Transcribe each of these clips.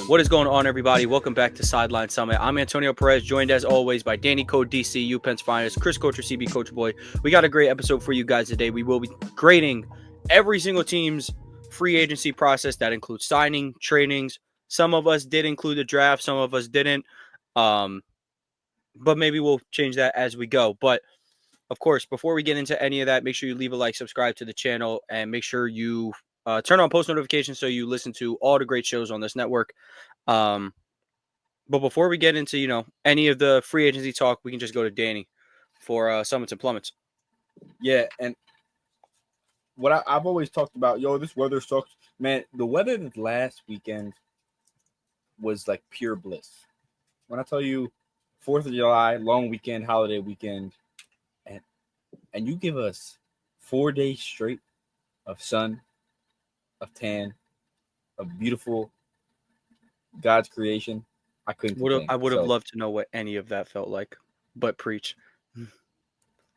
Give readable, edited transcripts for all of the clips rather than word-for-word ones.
What is going on, everybody? Welcome back to Sideline Summit. I'm Antonio Perez, joined as always by Danny Code DC, UPenn's finest, Chris Coulter, CB Coach Boy. We got a great episode for you guys today. We will be grading every single team's free agency process. That includes signing, trainings. Some of us did include the draft, some of us didn't. But maybe we'll change that as we go. But of course, before we get into any of that, make sure you leave a like, subscribe to the channel, and make sure you turn on post notifications so you listen to all the great shows on this network. But before we get into, any of the free agency talk, we can just go to Danny for Summits and Plummets. Yeah, and what I've always talked about, this weather sucks. Man, the weather this last weekend was like pure bliss. When I tell you 4th of July, long weekend, holiday weekend, and you give us 4 days straight of sun, of tan, of beautiful God's creation, I couldn't complain. I would have loved to know what any of that felt like, but preach.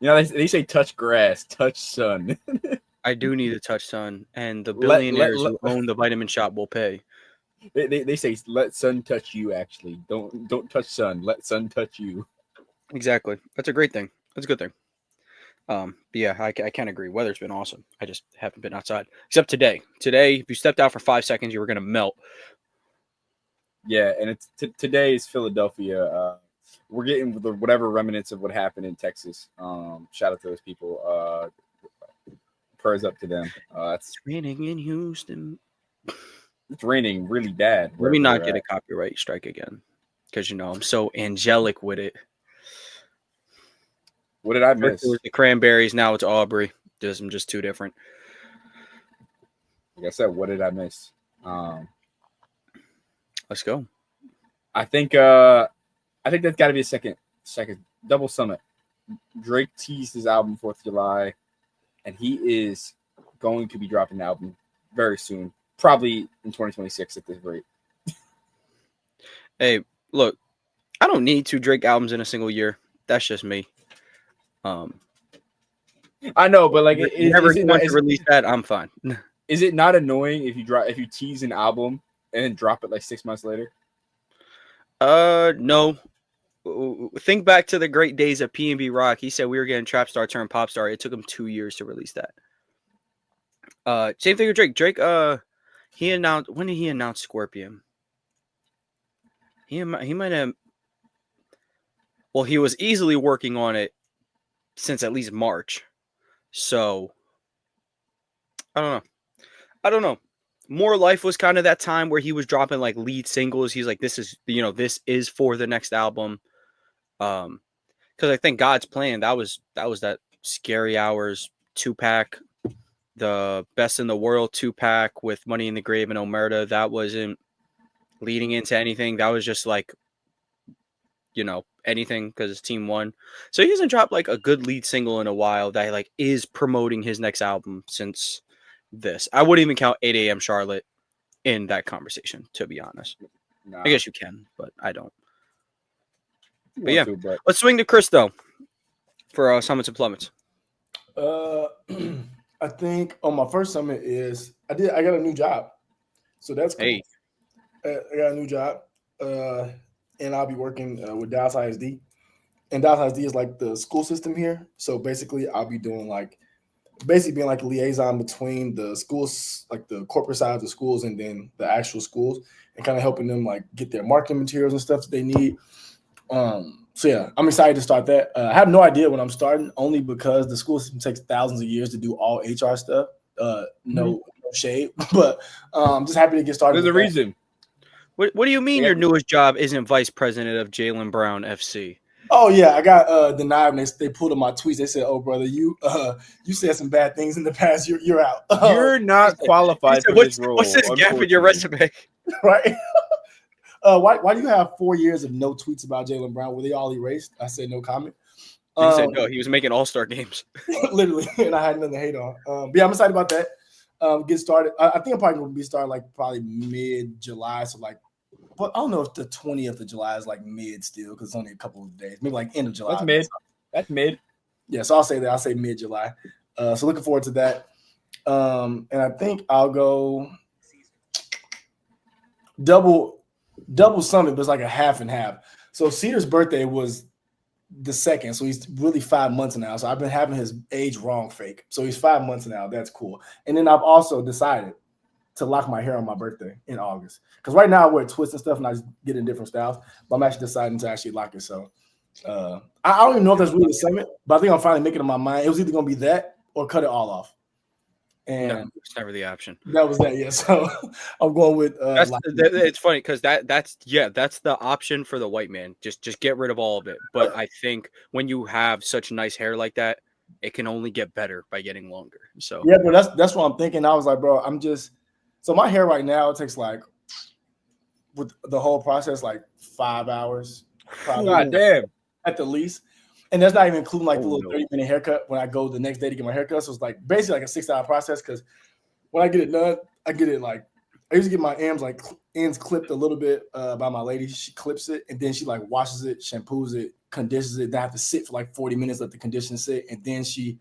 They say touch grass, touch sun. I do need to touch sun, and the billionaires who own the vitamin shop will pay. They say let sun touch you. Actually, don't touch sun. Let sun touch you. Exactly. That's a great thing. That's a good thing. But yeah, I can't agree. Weather's been awesome. I just haven't been outside except today. Today, if you stepped out for 5 seconds, you were gonna melt. Yeah, and it's today is Philadelphia. We're getting whatever remnants of what happened in Texas. Shout out to those people. Prayers up to them. It's raining in Houston. It's raining really bad. Let me not get a copyright strike again, because I'm so angelic with it. What did I miss? It was the Cranberries. Now it's Aubrey. I'm just too different. Like I said, what did I miss? Let's go. I think that's got to be a second double summit. Drake teased his album 4th of July, and he is going to be dropping the album very soon, probably in 2026 at this rate. Hey, look, I don't need 2 Drake albums in a single year. That's just me. I know, but like, whenever he wants to release that, I'm fine. Is it not annoying if you tease an album and then drop it like 6 months later? No. Think back to the great days of P&B Rock. He said we were getting trap star turned pop star. It took him 2 years to release that. Same thing with Drake. Drake, he announced, when did he announce Scorpion? He might have. Well, he was easily working on it since at least March. So I don't know. More Life was kind of that time where he was dropping like lead singles. He's like, this is for the next album. Because I think God's Plan, that was that Scary Hours 2-pack, the Best in the World 2-pack with Money in the Grave and Omerta. That wasn't leading into anything. That was just like, anything because his team won. So he hasn't dropped like a good lead single in a while that like is promoting his next album since this. I wouldn't even count 8 a.m. Charlotte in that conversation, to be honest. Nah. I guess you can, but I don't. But yeah, let's swing to Chris though for Summits and Plummets. I think on my first summit is I got a new job, so that's cool. Hey. I got a new job, and I'll be working with Dallas ISD, and Dallas ISD is like the school system here. So basically, I'll be doing being like a liaison between the schools, like the corporate side of the schools, and then the actual schools, and kind of helping them like get their marketing materials and stuff that they need. So yeah, I'm excited to start that. I have no idea when I'm starting, only because the school system takes thousands of years to do all HR stuff. No shade, but just happy to get started. There's a reason. What do you mean your newest job isn't vice president of Jaylen Brown FC? Oh yeah, I got denied when they pulled up my tweets. They said, "Oh brother, you said some bad things in the past. You're out. You're not qualified for this role." What's this gap in your resume? Right? Why do you have 4 years of no tweets about Jaylen Brown? Were they all erased? I said no comment. You said no. He was making all-star games. Literally, and I had nothing to hate on. But yeah, I'm excited about that. Get started. I think I'm probably going to be starting probably mid-July. So but I don't know if the 20th of July is mid still because it's only a couple of days. Maybe end of July. That's mid. Yeah, so I'll say that. I'll say mid-July. So looking forward to that. And I think I'll go double Summit, but it's like a half and half. So Cedar's birthday was the 2nd, so he's really 5 months now. So I've been having his age wrong fake. So he's 5 months now. That's cool. And then I've also decided to lock my hair on my birthday in August. Because right now I wear twists and stuff and I just get in different styles. But I'm actually deciding to actually lock it. So I don't even know if that's really the Summit, but I think I'm finally making up my mind. It was either going to be that or cut it all off. And No, it's never the option. that was that, yeah. So I'm going with it's funny because that's the option for the white man. Just get rid of all of it. But I think when you have such nice hair like that, it can only get better by getting longer. So yeah, but that's what I'm thinking. I was like, bro, so my hair right now, it takes like with the whole process like 5 hours. Probably God damn. At the least. And that's not even including like the little 30-minute haircut when I go the next day to get my haircut. So it's like basically like a 6-hour process because when I get it done, I get it like I usually get my ends clipped a little bit by my lady. She clips it and then she like washes it, shampoos it, conditions it. Then I have to sit for like 40 minutes, let the condition sit, and then she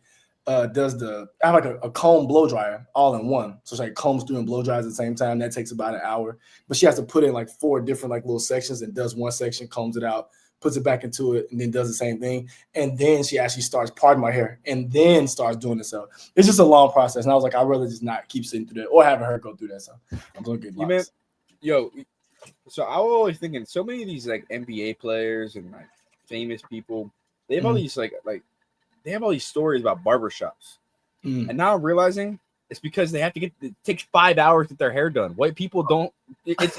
does I have like a comb blow dryer all in one. So it's like combs through and blow dries at the same time. That takes about an hour. But she has to put in like 4 different like little sections and does one section, combs it out, puts it back into it, and then does the same thing. And then she actually starts parting my hair and then starts doing it. So it's just a long process. And I was like, I'd rather just not keep sitting through that or having her go through that. So I'm going to get locks. So I was always thinking so many of these like NBA players and like famous people, they have all these like they have all these stories about barbershops. And now I'm realizing it's because they have to it takes 5 hours to get their hair done. White people don't.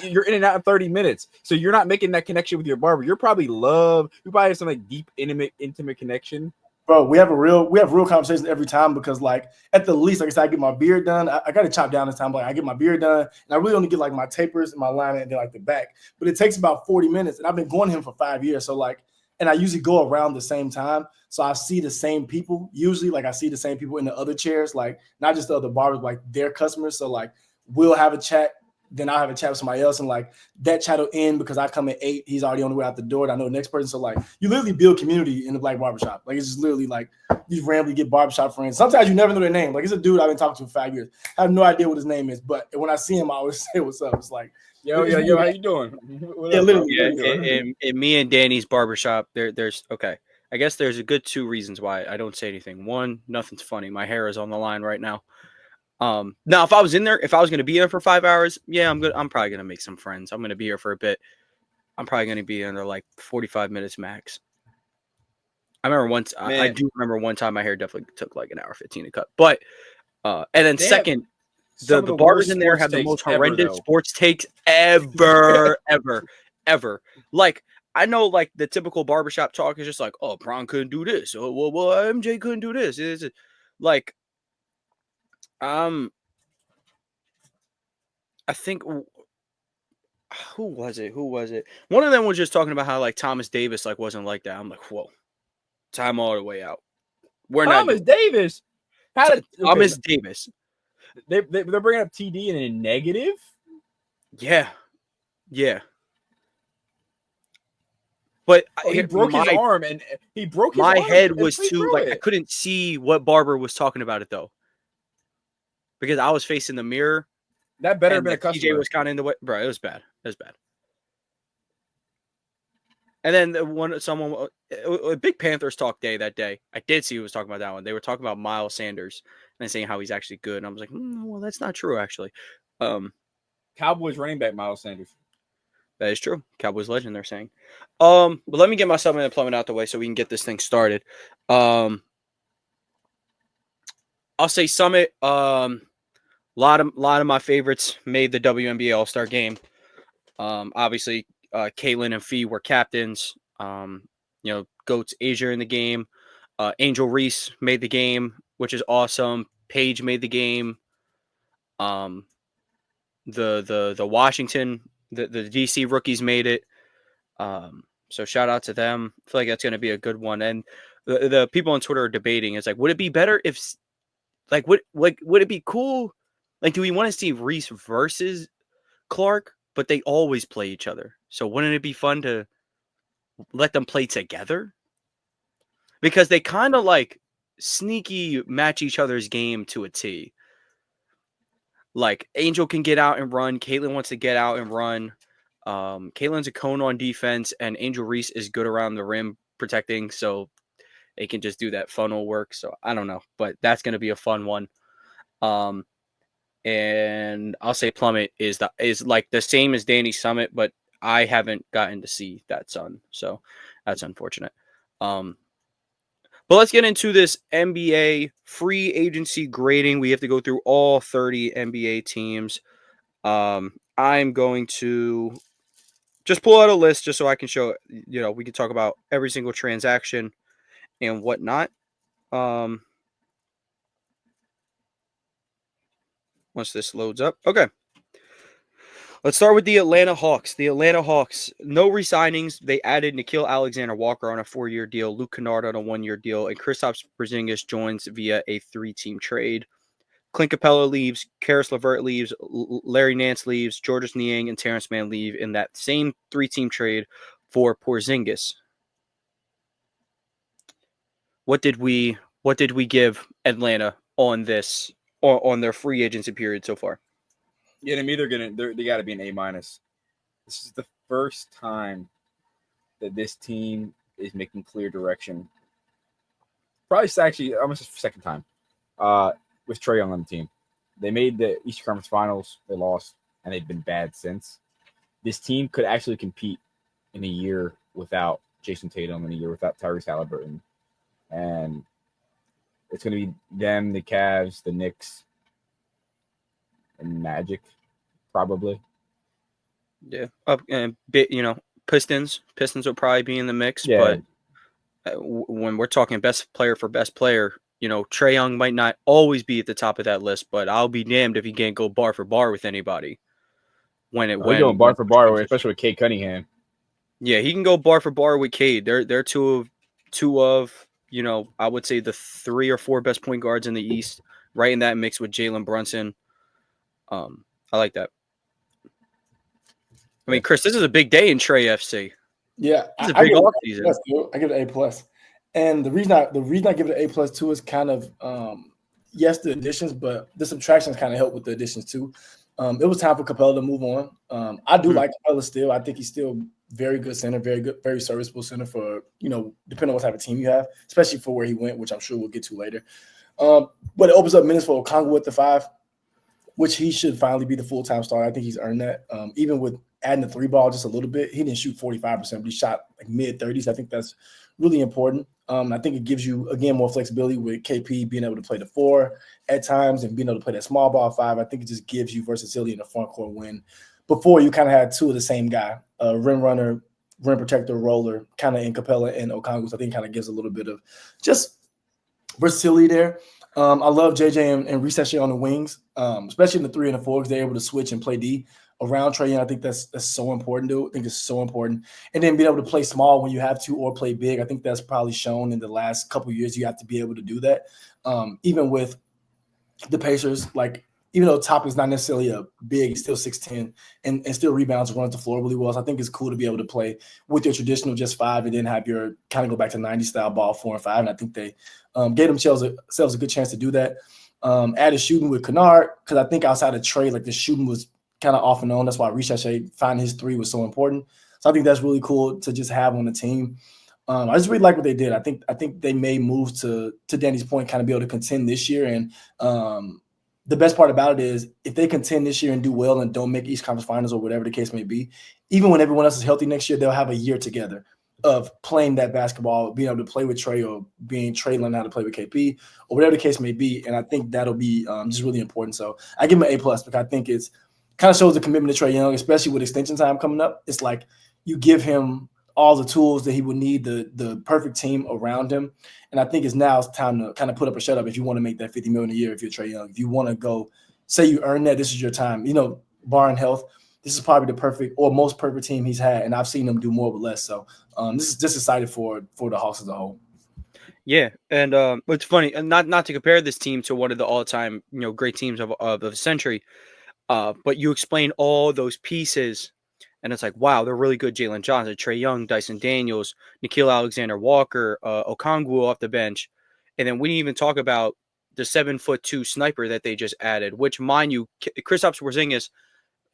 You're in and out in 30 minutes, so you're not making that connection with your barber. You probably have some like deep, intimate connection. Bro, we have real conversations every time because like at the least, like I said, I get my beard done. I got to chop down this time, but I get my beard done, and I really only get like my tapers and my line and then like the back. But it takes about 40 minutes, and I've been going to him for 5 years, so like. And I usually go around the same time. So I see the same people. Usually, like I see the same people in the other chairs, like not just the other barbers, like their customers. So like we'll have a chat, then I'll have a chat with somebody else. And like that chat will end because I come at 8. He's already on the way out the door. And I know the next person. So like you literally build community in the black barbershop. Like it's just literally like you randomly get barbershop friends. Sometimes you never know their name. Like it's a dude I've been talking to for 5 years. I have no idea what his name is. But when I see him, I always say what's up. It's like, Yo, how you doing? In me and Danny's barbershop, there's okay. I guess there's a good 2 reasons why I don't say anything. One, nothing's funny. My hair is on the line right now. Now if I was going to be there for 5 hours, yeah, I'm probably going to make some friends. I'm going to be here for a bit. I'm probably going to be in there like 45 minutes max. I do remember one time my hair definitely took like an hour 15 to cut. But and then second, the barbers in there have the most horrendous sports takes ever. Like, I know, like, the typical barbershop talk is just like, oh, Bron couldn't do this. Oh, well, MJ couldn't do this. It's like, I think, who was it? One of them was just talking about how, like, Thomas Davis, like, wasn't like that. I'm like, whoa. Time all the way out. Thomas Davis? Thomas Davis. They're bringing up TD in a negative? Yeah. But he broke his arm and he broke his arm. My head and was too like I couldn't see what barber was talking about it though. Because I was facing the mirror. That better have been a customer. TJ was kind of in the way. Bro, it was bad. And then a big Panthers talk day that day. I did see who was talking about that one. They were talking about Miles Sanders and saying how he's actually good. And I was like, well, that's not true, actually. Cowboys running back Miles Sanders. That is true. Cowboys legend, they're saying. But let me get my Summit and Plummet out the way so we can get this thing started. I'll say Summit. A lot of my favorites made the WNBA All-Star game. Obviously, Caitlin and Fee were captains. Goats Asia in the game. Angel Reese made the game, which is awesome. Paige made the game. The Washington, the DC rookies made it. So shout out to them. I feel like that's going to be a good one. And the people on Twitter are debating. It's like, would it be better if, would it be cool? Like, do we want to see Reese versus Clark? But they always play each other. So wouldn't it be fun to let them play together? Because they kind of like sneaky match each other's game to a T. Like Angel can get out and run. Caitlin wants to get out and run. Caitlin's a cone on defense, and Angel Reese is good around the rim protecting, so they can just do that funnel work. So I don't know, but that's going to be a fun one. And I'll say Plummet is like the same as Danny's Summit, but I haven't gotten to see that son, so that's unfortunate. But let's get into this NBA free agency grading. We have to go through all 30 NBA teams. I'm going to just pull out a list just so I can show, we can talk about every single transaction and whatnot. Once this loads up. Okay. Let's start with the Atlanta Hawks. The Atlanta Hawks, no re-signings. They added Nickeil Alexander-Walker on a 4-year deal, Luke Kennard on a 1-year deal, and Kristaps Porzingis joins via a 3-team trade. Clint Capella leaves, Karis LeVert leaves, Larry Nance leaves, Georges Niang and Terrence Mann leave in that same 3-team trade for Porzingis. What did we give Atlanta on this or on their free agency period so far? Yeah, they got to be an A-. This is the first time that this team is making clear direction. Probably actually almost the second time with Trae Young on the team. They made the Eastern Conference Finals. They lost, and they've been bad since. This team could actually compete in a year without Jason Tatum, in a year without Tyrese Halliburton. And it's going to be them, the Cavs, the Knicks, and Magic, probably. Yeah, and Pistons will probably be in the mix. Yeah. But when we're talking best player for best player, Trae Young might not always be at the top of that list, but I'll be damned if he can't go bar for bar with anybody. When going bar for bar, especially with Cade Cunningham. Yeah, he can go bar for bar with Cade. They're two of I would say the 3 or 4 best point guards in the East, right in that mix with Jalen Brunson. I like that. I mean, Chris, this is a big day in Trae FC. Yeah, it's a big off season. I give it A+. And the reason I give it an A+ too is kind of yes, the additions, but the subtractions kind of help with the additions too. It was time for Capella to move on. I do like Capella still. I think he's still very good center, very good, very serviceable center for, depending on what type of team you have, especially for where he went, which I'm sure we'll get to later. But it opens up minutes for Okongwu at the 5, which he should finally be the full-time starter. I think he's earned that. Even with adding the 3-ball just a little bit, he didn't shoot 45%, but he shot like mid-30s. I think that's really important. I think it gives you, again, more flexibility with KP being able to play the 4 at times and being able to play that small ball 5. I think it just gives you versatility in the front court when before you kind of had 2 of the same guy, rim runner, rim protector, roller, kind of in Capella and Okongwu. So I think kind of gives a little bit of just versatility there. I love JJ and Reese on the wings, especially in the 3 and the 4 because they're able to switch and play D around Trae Young. I think that's so important, dude. I think it's so important. And then being able to play small when you have to or play big, I think that's probably shown in the last couple of years. You have to be able to do that. Even with the Pacers, like even though Top is not necessarily a big, he's still 6'10", and still rebounds and runs the floor really well. So I think it's cool to be able to play with your traditional just 5 and then have your kind of go back to 90-style ball 4 and 5. And I think they gave themselves a good chance to do that. Added shooting with Kennard because I think outside of Trae, like the shooting was kind of off and on. That's why Richard finding his 3 was so important. So I think that's really cool to just have on the team. I just really like what they did. I think they made moves to Danny's point, kind of be able to contend this year. And the best part about it is if they contend this year and do well and don't make East Conference Finals or whatever the case may be, even when everyone else is healthy next year, they'll have a year together of playing that basketball, being able to play with Trae or being Trae learning how to play with KP or whatever the case may be. And I think that'll be just really important. So I give him an A+ because I think it's kind of shows the commitment to Trae Young, especially with extension time coming up. It's like you give him all the tools that he would need, the perfect team around him. And I think it's time to kind of put up or shut up if you want to make that $50 million a year if you're Trae Young. If you want to go, say you earn that, this is your time. Barring health, this is probably the perfect or most perfect team he's had. And I've seen him do more with less. So this is just excited for the Hawks as a whole. Yeah, and it's funny, and not to compare this team to one of the all-time great teams of the century, but you explain all those pieces. And it's like, wow, they're really good. Jalen Johnson, Trae Young, Dyson Daniels, Nickeil Alexander-Walker, Okongwu off the bench. And then we didn't even talk about the 7'2" sniper that they just added, which, mind you, Kristaps Porzingis,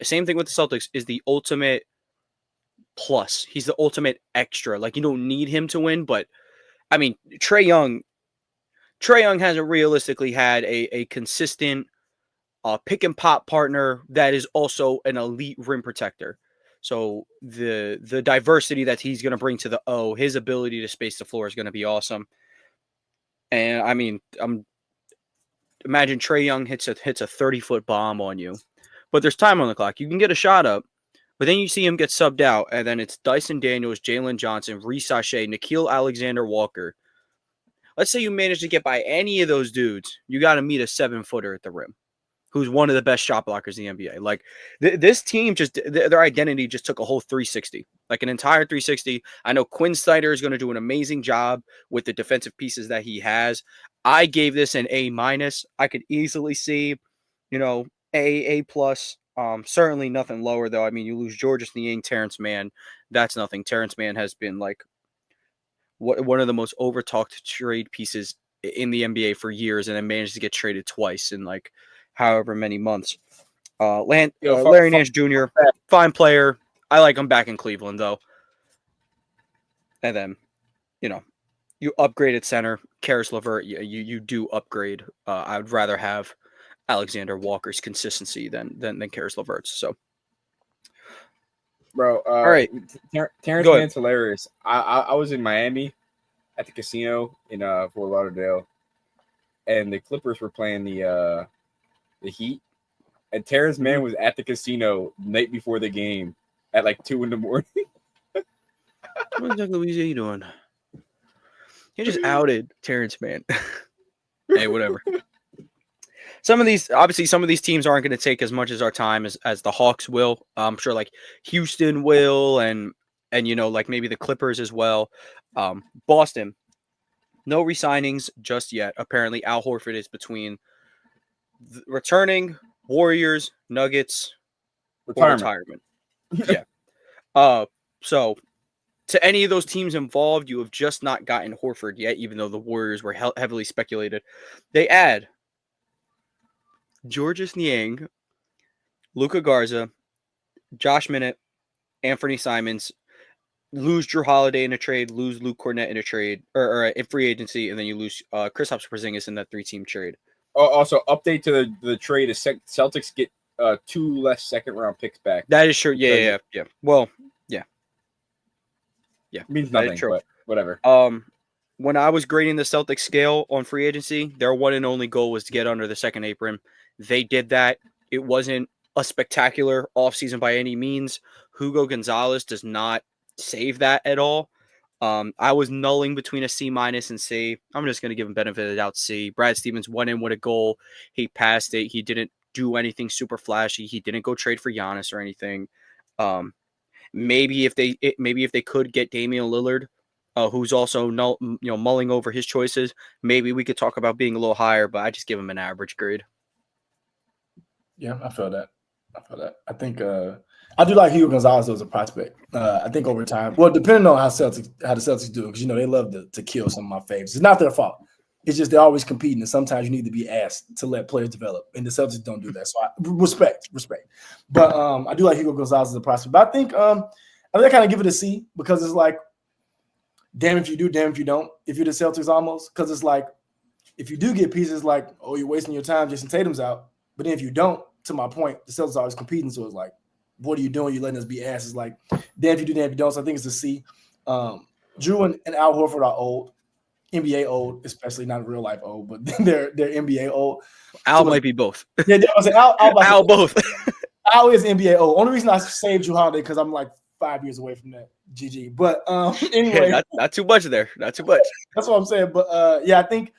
same thing with the Celtics, is the ultimate plus. He's the ultimate extra. Like, you don't need him to win, but I mean, Trae Young hasn't realistically had a consistent pick and pop partner that is also an elite rim protector. So the diversity that he's going to bring to the O, his ability to space the floor is going to be awesome. And I mean, imagine Trae Young hits a 30-foot bomb on you, but there's time on the clock. You can get a shot up, but then you see him get subbed out, and then it's Dyson Daniels, Jalen Johnson, Reece Sachet, Nickeil Alexander-Walker. Let's say you manage to get by any of those dudes, you got to meet a 7-footer at the rim, who's one of the best shot blockers in the NBA. Like, this team just, their identity just took a whole 360, like an entire 360. I know Quinn Snyder is going to do an amazing job with the defensive pieces that he has. I gave this an A-. I could easily see, A+. Certainly nothing lower, though. I mean, you lose Georges Niang, Terrence Mann. That's nothing. Terrence Mann has been like one of the most overtalked trade pieces in the NBA for years, and then managed to get traded twice in like however many months. Larry Nance Jr., fine player. I like him back in Cleveland, though. And then, you upgraded center. Karis LeVert, you do upgrade. I would rather have Alexander Walker's consistency than Karis LeVert's. So, bro, all right. Terrence Mann's hilarious. I was in Miami at the casino in Fort Lauderdale, and the Clippers were playing the Heat, and Terrence Mann was at the casino the night before the game at like 2 a.m. What exactly are you doing? You just outed Terrence Mann. Hey, whatever. Some of these teams aren't going to take as much as our time as the Hawks will. I'm sure like Houston will, and like maybe the Clippers as well. Boston, no re-signings just yet. Apparently, Al Horford is between returning, Warriors, Nuggets, retirement. Yeah. So to any of those teams involved, you have just not gotten Horford yet, even though the Warriors were heavily speculated. They add Georges Niang, Luka Garza, Josh Minott, Anthony Simons, lose Drew Holiday in a trade, lose Luke Cornett in a trade, or in free agency, and then you lose Kristaps Porzingis in that 3-team trade. Also, update to the trade is Celtics get 2 less second-round picks back. That is true. Yeah. Well, yeah. It means nothing, but whatever. When I was grading the Celtics scale on free agency, their one and only goal was to get under the second apron. They did that. It wasn't a spectacular offseason by any means. Hugo Gonzalez does not save that at all. I was nulling between a C- and C. I'm just going to give him benefit of the doubt C. Brad Stevens went in with a goal. He passed it. He didn't do anything super flashy. He didn't go trade for Giannis or anything. Maybe if they could get Damian Lillard, who's also mulling over his choices, maybe we could talk about being a little higher, but I just give him an average grade. Yeah, I feel that. I think I do like Hugo Gonzalez as a prospect. I think over time, well, depending on how the Celtics do, because they love to kill some of my favorites. It's not their fault. It's just they're always competing, and sometimes you need to be asked to let players develop, and the Celtics don't do that. So respect. But I do like Hugo Gonzalez as a prospect. But I think I kind of give it a C because it's like, damn if you do, damn if you don't. If you're the Celtics, almost, because it's like if you do get pieces, like, oh, you're wasting your time. Jason Tatum's out. But then if you don't, to my point, the Celtics are always competing. So it's like, what are you doing? You're letting us be asked. It's like, damn if you do, damn if you don't. So I think it's a C. Drew and Al Horford are old, NBA old, especially not real life old, but they're NBA old. Al might be both. Yeah, I was saying Al both. Al is NBA old. Only reason I saved Drew Holiday because I'm like 5 years away from that. GG. But anyway, yeah, not too much there. Not too much. That's what I'm saying. But yeah, I think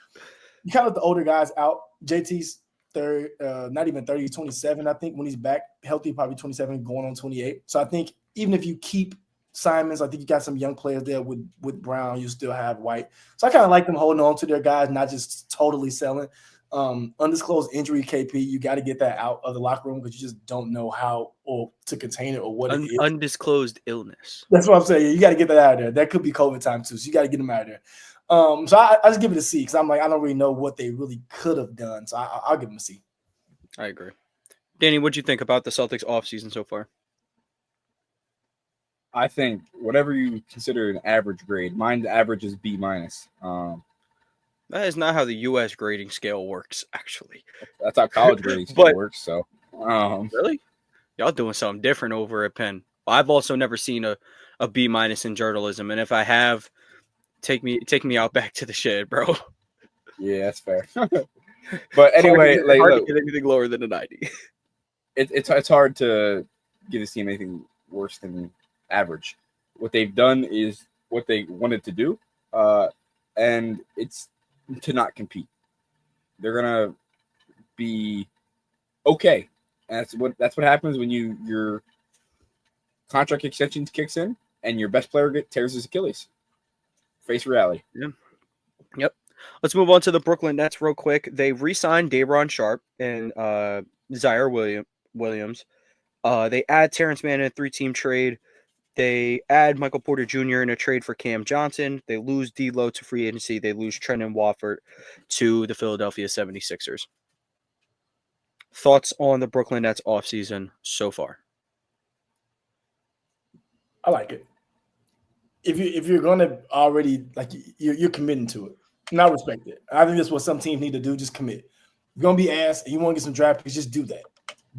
you kind of let the older guys out. JT's not even 30, 27. I think when he's back healthy, probably 27, going on 28. So I think even if you keep Simons, I think you got some young players there with Brown. You still have White. So I kind of like them holding on to their guys, not just totally selling. Undisclosed injury, KP, you got to get that out of the locker room because you just don't know how or to contain it or what it is. Undisclosed illness. That's what I'm saying. You got to get that out of there. That could be COVID time too. So you got to get them out of there. So I just give it a C because I'm like, I don't really know what they really could have done. So I'll give them a C. I agree. Danny, what'd you think about the Celtics offseason so far? I think whatever you consider an average grade, mine's average is B minus. That is not how the U.S. grading scale works, actually. That's how college grading scale But- works. So, Really? Y'all doing something different over at Penn. I've also never seen a B minus in journalism, and if I have, take me out back to the shed, bro. yeah, that's fair. But anyway, hard look, to get anything lower than a 90. it's hard to give this team anything worse than average. What they've done is what they wanted to do, and it's to not compete. They're gonna be okay. And that's what happens when your contract extension kicks in and your best player tears his Achilles. Face reality. Yeah. Yep. Let's move on to the Brooklyn Nets real quick. They re-signed Day'Ron Sharpe and Zaire Williams. They add Terrence Mann in a 3-team trade. They add Michael Porter Jr. in a trade for Cam Johnson. They lose D'Lo to free agency. They lose Trenton Wofford to the Philadelphia 76ers. Thoughts on the Brooklyn Nets offseason so far? I like it. If you're gonna already like you're committing to it, and I respect it. I think that's what some teams need to do. Just commit. You're gonna be asked, and you want to get some draft picks. Just do that.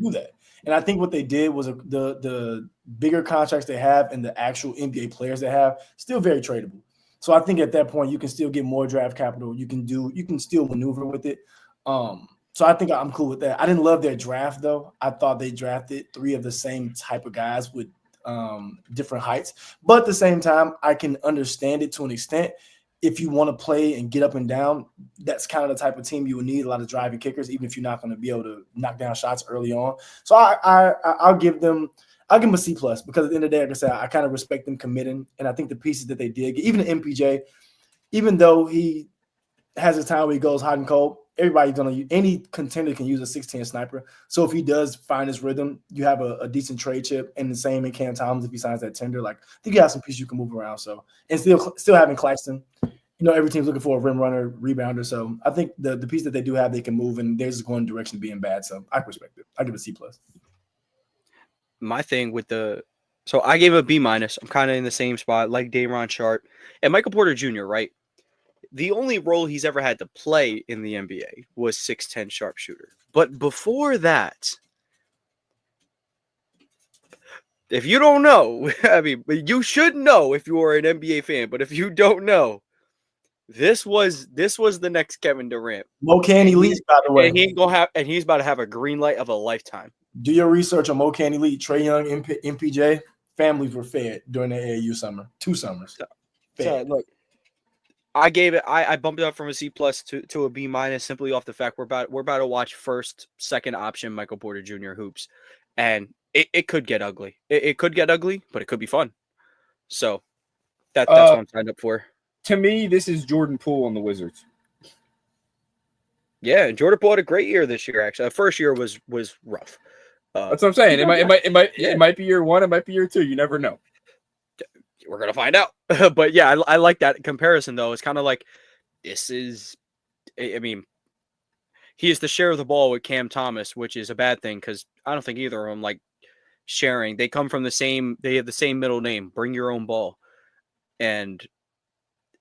Do that. And I think what they did was the bigger contracts they have and the actual NBA players they have still very tradable. So I think at that point you can still get more draft capital. You can still maneuver with it. So I think I'm cool with that. I didn't love their draft though. I thought they drafted 3 of the same type of guys with different heights, but at the same time, I can understand it to an extent. If you want to play and get up and down, that's kind of the type of team you would need, a lot of driving kickers, even if you're not going to be able to knock down shots early on. So I'll give them a C plus because at the end of the day, like I said, I kind of respect them committing, and I think the pieces that they did, even the MPJ, even though he has a time where he goes hot and cold, everybody's gonna use, any contender can use a 16 sniper. So if he does find his rhythm, you have a decent trade chip, and the same in Cam Thomas if he signs that tender. Like I think you have some pieces you can move around. So and still having Claxton, every team's looking for a rim runner, rebounder. So I think the piece that they do have, they can move, and they're just going in the direction of being bad. So I respect it. I give it a C plus. My thing with so I gave it a B minus. I'm kind of in the same spot, like Day'Ron Sharpe and Michael Porter Jr., right? The only role he's ever had to play in the NBA was 6'10" sharpshooter. But before that, if you don't know, I mean, you should know if you are an NBA fan. But if you don't know, this was the next Kevin Durant. Mocan Elite, by the way. And he's about to have a green light of a lifetime. Do your research on Mocan Elite. Trae Young, MPJ, families were fed during the AAU summer. 2 summers. So look, I gave it. I bumped it up from a C plus to a B minus simply off the fact we're about to watch first, second option Michael Porter Jr. hoops, and it could get ugly. It could get ugly, but it could be fun. So that's what I'm signed up for. To me, this is Jordan Poole on the Wizards. Yeah, and Jordan Poole had a great year this year. Actually, the first year was rough. That's what I'm saying. It might be year 1. It might be year 2. You never know. We're gonna find out. But yeah, I like that comparison though. It's kind of like this is. I mean, he is to share the ball with Cam Thomas, which is a bad thing because I don't think either of them like sharing. They come from the same. They have the same middle name. Bring your own ball, and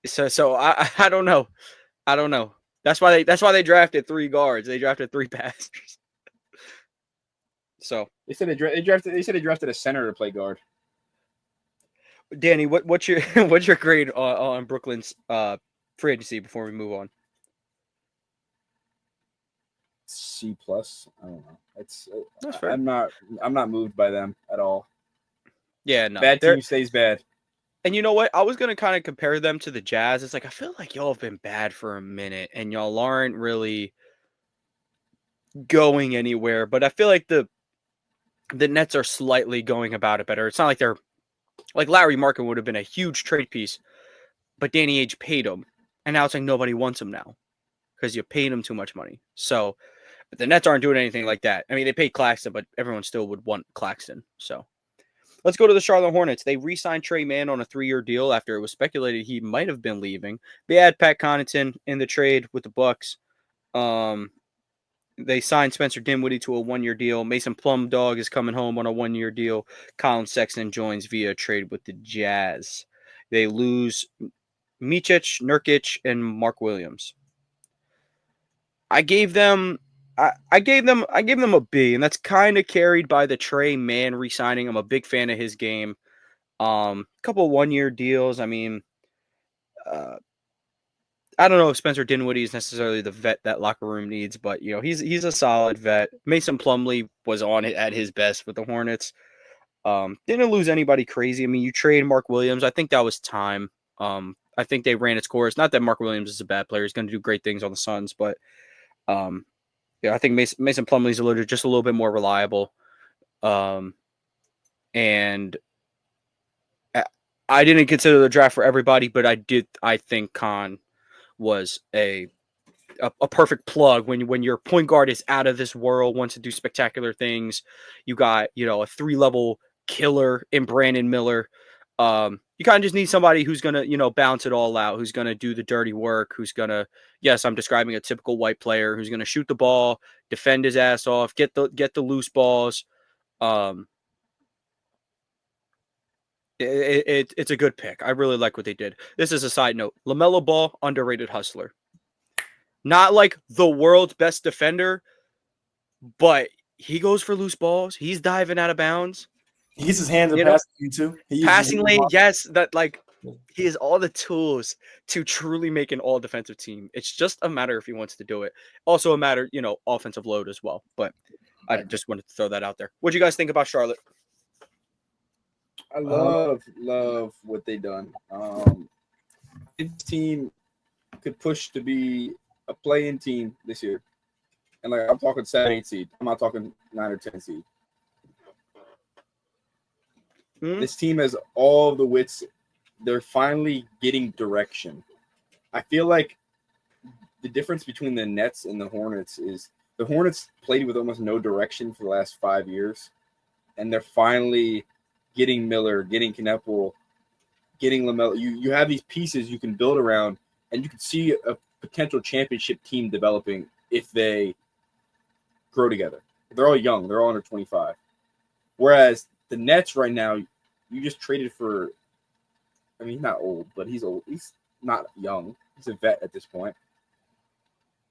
so I don't know. I don't know. That's why they drafted 3 guards. They drafted 3 passers. So they said they drafted a center to play guard. Danny, what's your grade on Brooklyn's free agency before we move on? C plus. I don't know. That's fair. I'm not moved by them at all. Yeah, no. Bad team stays bad. And you know what? I was gonna kind of compare them to the Jazz. It's like I feel like y'all have been bad for a minute, and y'all aren't really going anywhere. But I feel like the Nets are slightly going about it better. It's not like they're like Larry Markin would have been a huge trade piece, but Danny Ainge paid him, and now it's like nobody wants him now because you paid him too much money. So the Nets aren't doing anything like that. I mean, they paid Claxton, but everyone still would want Claxton. So Let's go to the Charlotte Hornets. They re-signed Trey Mann on a 3-year deal after it was speculated he might have been leaving. They had Pat Connaughton in the trade with the Bucks. They signed Spencer Dinwiddie to a 1-year deal. Mason Plumdog is coming home on a 1-year deal. Colin Sexton joins via trade with the Jazz. They lose Micic, Nurkic, and Mark Williams. I gave them a B, and that's kind of carried by the Trey Mann re-signing. I'm a big fan of his game. Couple 1-year deals. I mean, I don't know if Spencer Dinwiddie is necessarily the vet that locker room needs, but he's a solid vet. Mason Plumlee was on it at his best with the Hornets. Didn't lose anybody crazy. I mean, you trade Mark Williams. I think that was time. I think they ran its course. Not that Mark Williams is a bad player; he's going to do great things on the Suns, but I think Mason Plumlee's just a little bit more reliable. And I didn't consider the draft for everybody, but I think Khan was a perfect plug when your point guard is out of this world, wants to do spectacular things. You got, a 3-level killer in Brandon Miller. You kind of just need somebody who's going to, bounce it all out, who's going to do the dirty work, who's going to, yes, I'm describing a typical white player, who's going to shoot the ball, defend his ass off, get the loose balls. It's a good pick. I really like what they did. This is a side note. LaMelo Ball, underrated hustler. Not like the world's best defender, but he goes for loose balls. He's diving out of bounds. He gets his hands in passing lane too. Passing lane, yes. He has all the tools to truly make an all defensive team. It's just a matter if he wants to do it. Also a matter, offensive load as well. But I just wanted to throw that out there. What do you guys think about Charlotte? I love what they done. This team could push to be a play-in team this year. And I'm talking 7-8 seed. I'm not talking 9 or 10 seed. This team has all the wits. They're finally getting direction. I feel like the difference between the Nets and the Hornets is the Hornets played with almost no direction for the last 5 years, and they're finally getting Miller, getting Kneppel, getting LaMelo. You have these pieces you can build around, and you can see a potential championship team developing if they grow together. They're all young. They're all under 25. Whereas the Nets right now, you just traded for – I mean, he's not old, but he's old. He's not young. He's a vet at this point.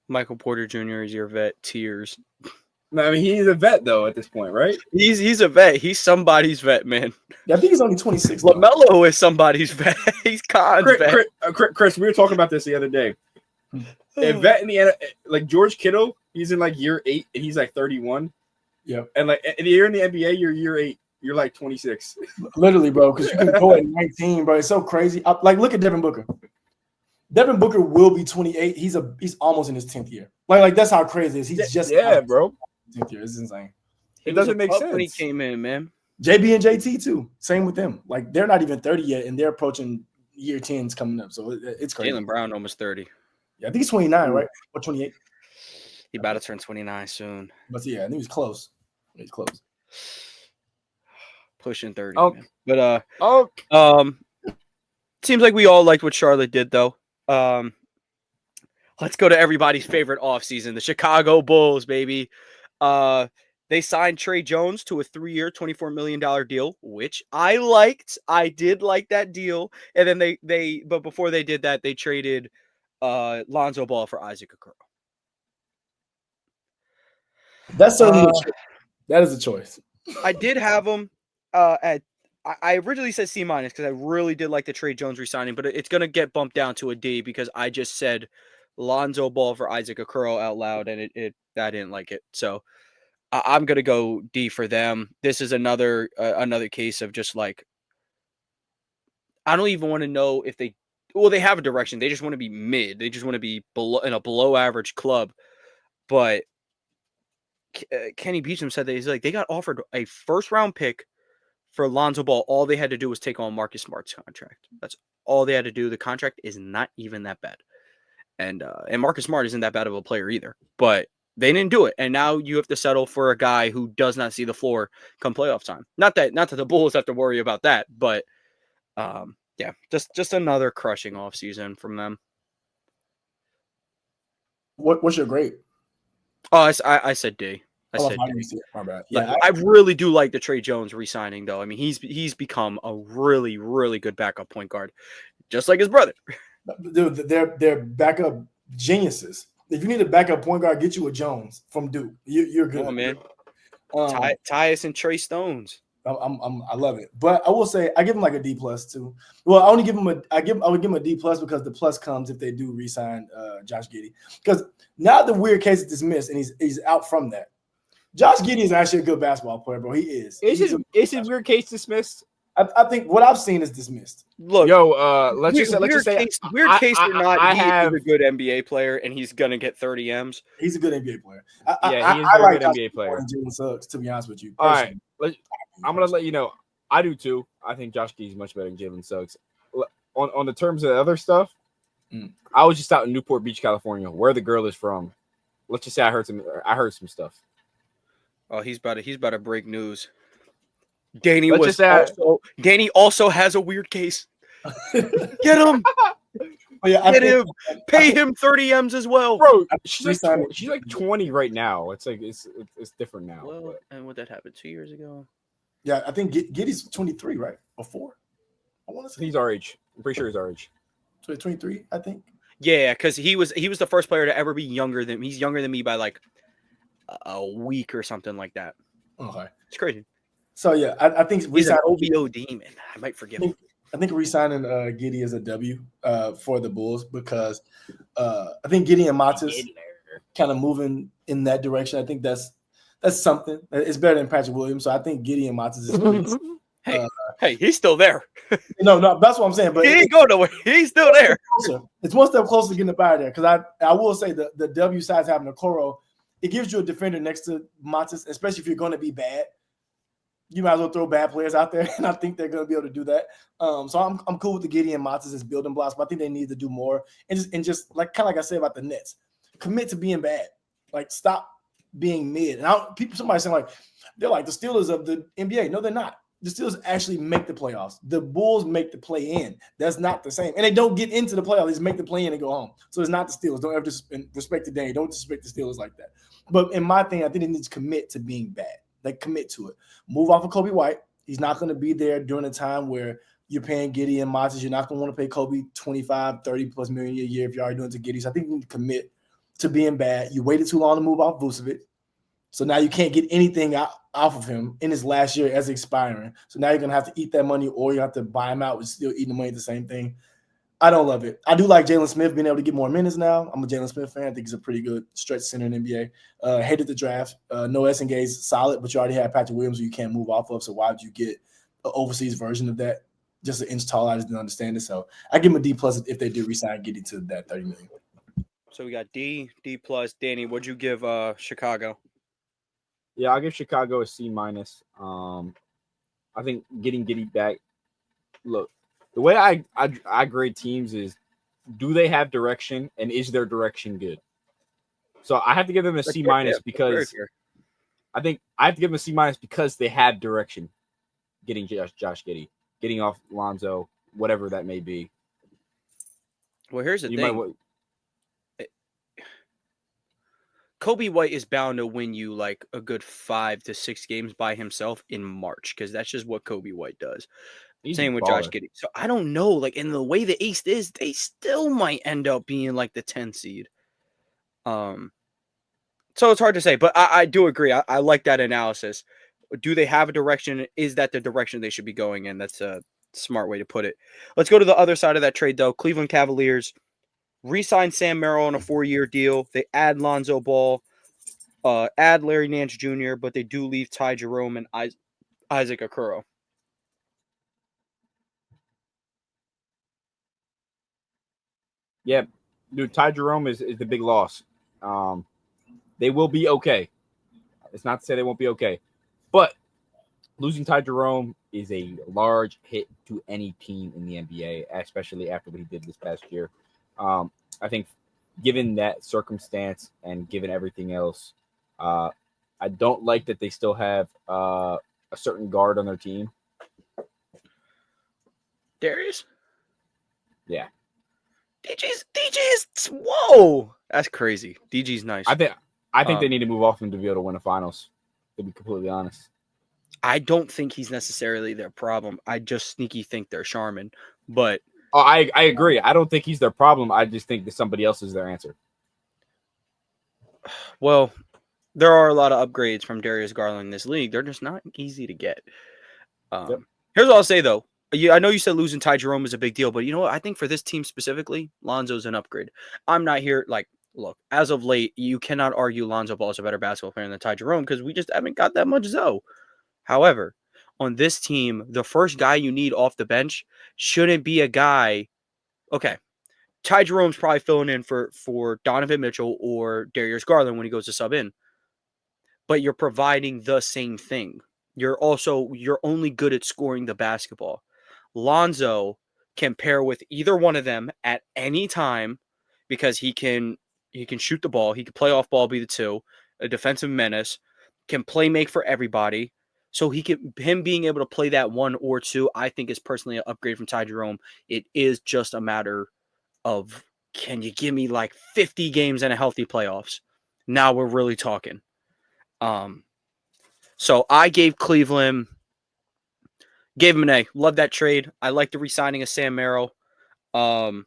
Michael Porter Jr. is your vet. Tears. I mean, he's a vet, though, at this point, right? He's a vet. He's somebody's vet, man. Yeah, I think he's only 26. LaMelo is somebody's vet. He's Khan's vet. Chris, we were talking about this the other day. A vet in the like George Kittle, he's in year 8 and he's 31. Yeah. And and you're in the NBA, you're year 8, you're 26. Literally, bro, because you can go at 19, bro. It's so crazy. Look at Devin Booker. Devin Booker will be 28. He's almost in his 10th year. Like that's how crazy it is. He's just bro. 10th year. It's insane. It doesn't make sense when he came in, man. JB and JT too. Same with them. They're not even 30 yet, and they're approaching year 10s coming up. So it's crazy. Jaylen Brown almost 30. Yeah, I think he's 29, right? Or 28. He about to turn 29 soon. But yeah, I think he's close. He's close. Pushing 30. Oh. Man. But seems like we all liked what Charlotte did though. Let's go to everybody's favorite offseason, the Chicago Bulls, baby. They signed Trey Jones to a 3-year, $24 million deal, which I liked. I did like that deal. And then but before they did that, they traded Lonzo Ball for Isaac Okoro. That's certainly that is a choice. I did have him I originally said C- because I really did like the Trey Jones re-signing, but it's going to get bumped down to a D because I just said Lonzo Ball for Isaac Okoro out loud, and I didn't like it. So I'm going to go D for them. This is another case of just I don't even want to know if they have a direction. They just want to be mid. They just want to be in a below average club. But Kenny Beecham said that he's they got offered a first-round pick for Lonzo Ball. All they had to do was take on Marcus Smart's contract. That's all they had to do. The contract is not even that bad. And Marcus Smart isn't that bad of a player either. But They didn't do it, and now you have to settle for a guy who does not see the floor come playoff time. Not that the Bulls have to worry about that, but yeah, just another crushing offseason from them. What's your grade? Oh, I said D. I said D. My bad. Yeah, I really do like the Trey Jones re-signing, though. I mean, he's become a really, really good backup point guard, just like his brother. Dude, they're backup geniuses. If you need a backup point guard, get you a Jones from Duke. You're good. Come on, man. Tyus and Trey Stones. I love it, but I will say I give him like a D+ too. Well, I only give him I would give him a D+ because the plus comes if they do re-sign Josh Giddey. Because now the weird case is dismissed and he's out from that. Josh Giddey is actually a good basketball player, bro. He is. Is his weird case dismissed? I think what I've seen is dismissed. Look, let's just say weird case or not, he is a good NBA player, and he's gonna get 30 M's. He's a good NBA player. He is a very good NBA player. Jalen Suggs, to be honest with you. All right, I'm gonna let you know. I do too. I think Josh Giddey is much better than Jalen Suggs. On the terms of the other stuff, I was just out in Newport Beach, California, where the girl is from. Let's just say I heard some stuff. Oh, he's about to break news. Danny also has a weird case. Get him. Get him. Pay him 30 M's as well. Bro, she's like 20 right now. It's like it's different now. Well, and what that happened 2 years ago? Yeah, I think Giddey's 23, right? Or 4? I want to say he's our age. I'm pretty sure he's our age. 23, I think. Yeah, because he was the first player to ever be younger than me. He's younger than me by like a week or something like that. Okay. It's crazy. So yeah, I think he's an OVO demon. I might forgive him. I think re-signing Giddey is a W for the Bulls because I think Giddey and Matas kind of moving in that direction. I think that's something. It's better than Patrick Williams. So I think Giddey and Matas is hey, he's still there. No, that's what I'm saying. But he ain't going nowhere. He's still there. It's one step closer to getting up out of there. Because I will say the W sides having a Coro, it gives you a defender next to Matas, especially if you're going to be bad. You might as well throw bad players out there, and I think they're going to be able to do that. So I'm cool with the Giddey and Matas as building blocks, but I think they need to do more. And just like kind of like I said about the Nets, commit to being bad. Like stop being mid. And somebody saying like they're like the Steelers of the NBA. No, they're not. The Steelers actually make the playoffs. The Bulls make the play in. That's not the same. And they don't get into the playoffs. They just make the play in and go home. So it's not the Steelers. Don't ever respect the Danny. Don't disrespect the Steelers like that. But in my thing, I think they need to commit to being bad. Like commit to it. Move off of Kobe White. He's not going to be there during a time where you're paying Giddey and Matas. You're not going to want to pay Kobe 25, 30 plus million a year if you're already doing it to Giddey. So I think you need to commit to being bad. You waited too long to move off Vucevic. So now you can't get anything off of him in his last year as expiring. So now you're going to have to eat that money or you have to buy him out with still eating the money the same thing. I don't love it. I do like Jalen Smith being able to get more minutes now. I'm a Jalen Smith fan. I think he's a pretty good stretch center in the NBA. Hated the draft. No Essengay's solid, but you already have Patrick Williams who you can't move off of. So why would you get an overseas version of that? Just an inch tall. I just didn't understand it. So I give him a D+ if they do resign Giddey to that $30 million. So we got D+. Danny, what'd you give Chicago? Yeah, I'll give Chicago a C-. I think getting Giddey back. Look, the way I grade teams is, do they have direction and is their direction good? So I have to give them a C- because I think I have to give them a C- because they had direction. Getting Josh Giddey, getting off Lonzo, whatever that may be. Well, here's the thing. Kobe White is bound to win you like a good 5 to 6 games by himself in March because that's just what Kobe White does. Same with Josh Giddey. So I don't know. Like in the way the East is, they still might end up being like the 10 seed. So it's hard to say, but I do agree. I like that analysis. Do they have a direction? Is that the direction they should be going in? That's a smart way to put it. Let's go to the other side of that trade, though. Cleveland Cavaliers re-sign Sam Merrill on a 4-year deal. They add Lonzo Ball, add Larry Nance Jr., but they do leave Ty Jerome and Isaac Okoro. Yeah, dude, Ty Jerome is the big loss. They will be okay. It's not to say they won't be okay. But losing Ty Jerome is a large hit to any team in the NBA, especially after what he did this past year. I think given that circumstance and given everything else, I don't like that they still have a certain guard on their team. Darius? Yeah. DG's whoa. That's crazy. DG's nice. I think they need to move off him to be able to win the finals, to be completely honest. I don't think he's necessarily their problem. I just sneaky think they're Charmin. But I agree. I don't think he's their problem. I just think that somebody else is their answer. Well, there are a lot of upgrades from Darius Garland in this league. They're just not easy to get. Yep. Here's what I'll say, though. I know you said losing Ty Jerome is a big deal, but you know what? I think for this team specifically, Lonzo's an upgrade. I'm not here, look, as of late, you cannot argue Lonzo Ball is a better basketball player than Ty Jerome because we just haven't got that much Zoe. However, on this team, the first guy you need off the bench shouldn't be a guy. Okay, Ty Jerome's probably filling in for Donovan Mitchell or Darius Garland when he goes to sub in. But you're providing the same thing. You're only good at scoring the basketball. Lonzo can pair with either one of them at any time because he can shoot the ball. He can play off ball, be the two, a defensive menace, can play make for everybody. So him being able to play that one or two, I think is personally an upgrade from Ty Jerome. It is just a matter of, can you give me like 50 games and a healthy playoffs? Now we're really talking. So I gave him an A. Love that trade. I like the re-signing of Sam Merrill. Larry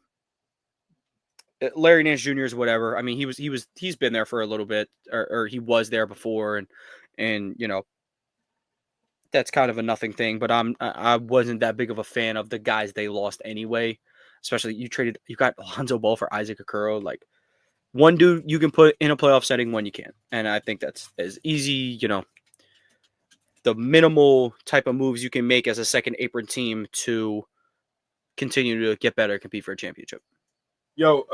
Nance Jr. is whatever. I mean, he's been there for a little bit, or he was there before, and you know, that's kind of a nothing thing. But I wasn't that big of a fan of the guys they lost anyway. Especially you got Lonzo Ball for Isaac Okoro. Like, one dude you can put in a playoff setting, one you can't, and I think that's as easy, you know, the minimal type of moves you can make as a second apron team to continue to get better, compete for a championship. Yo,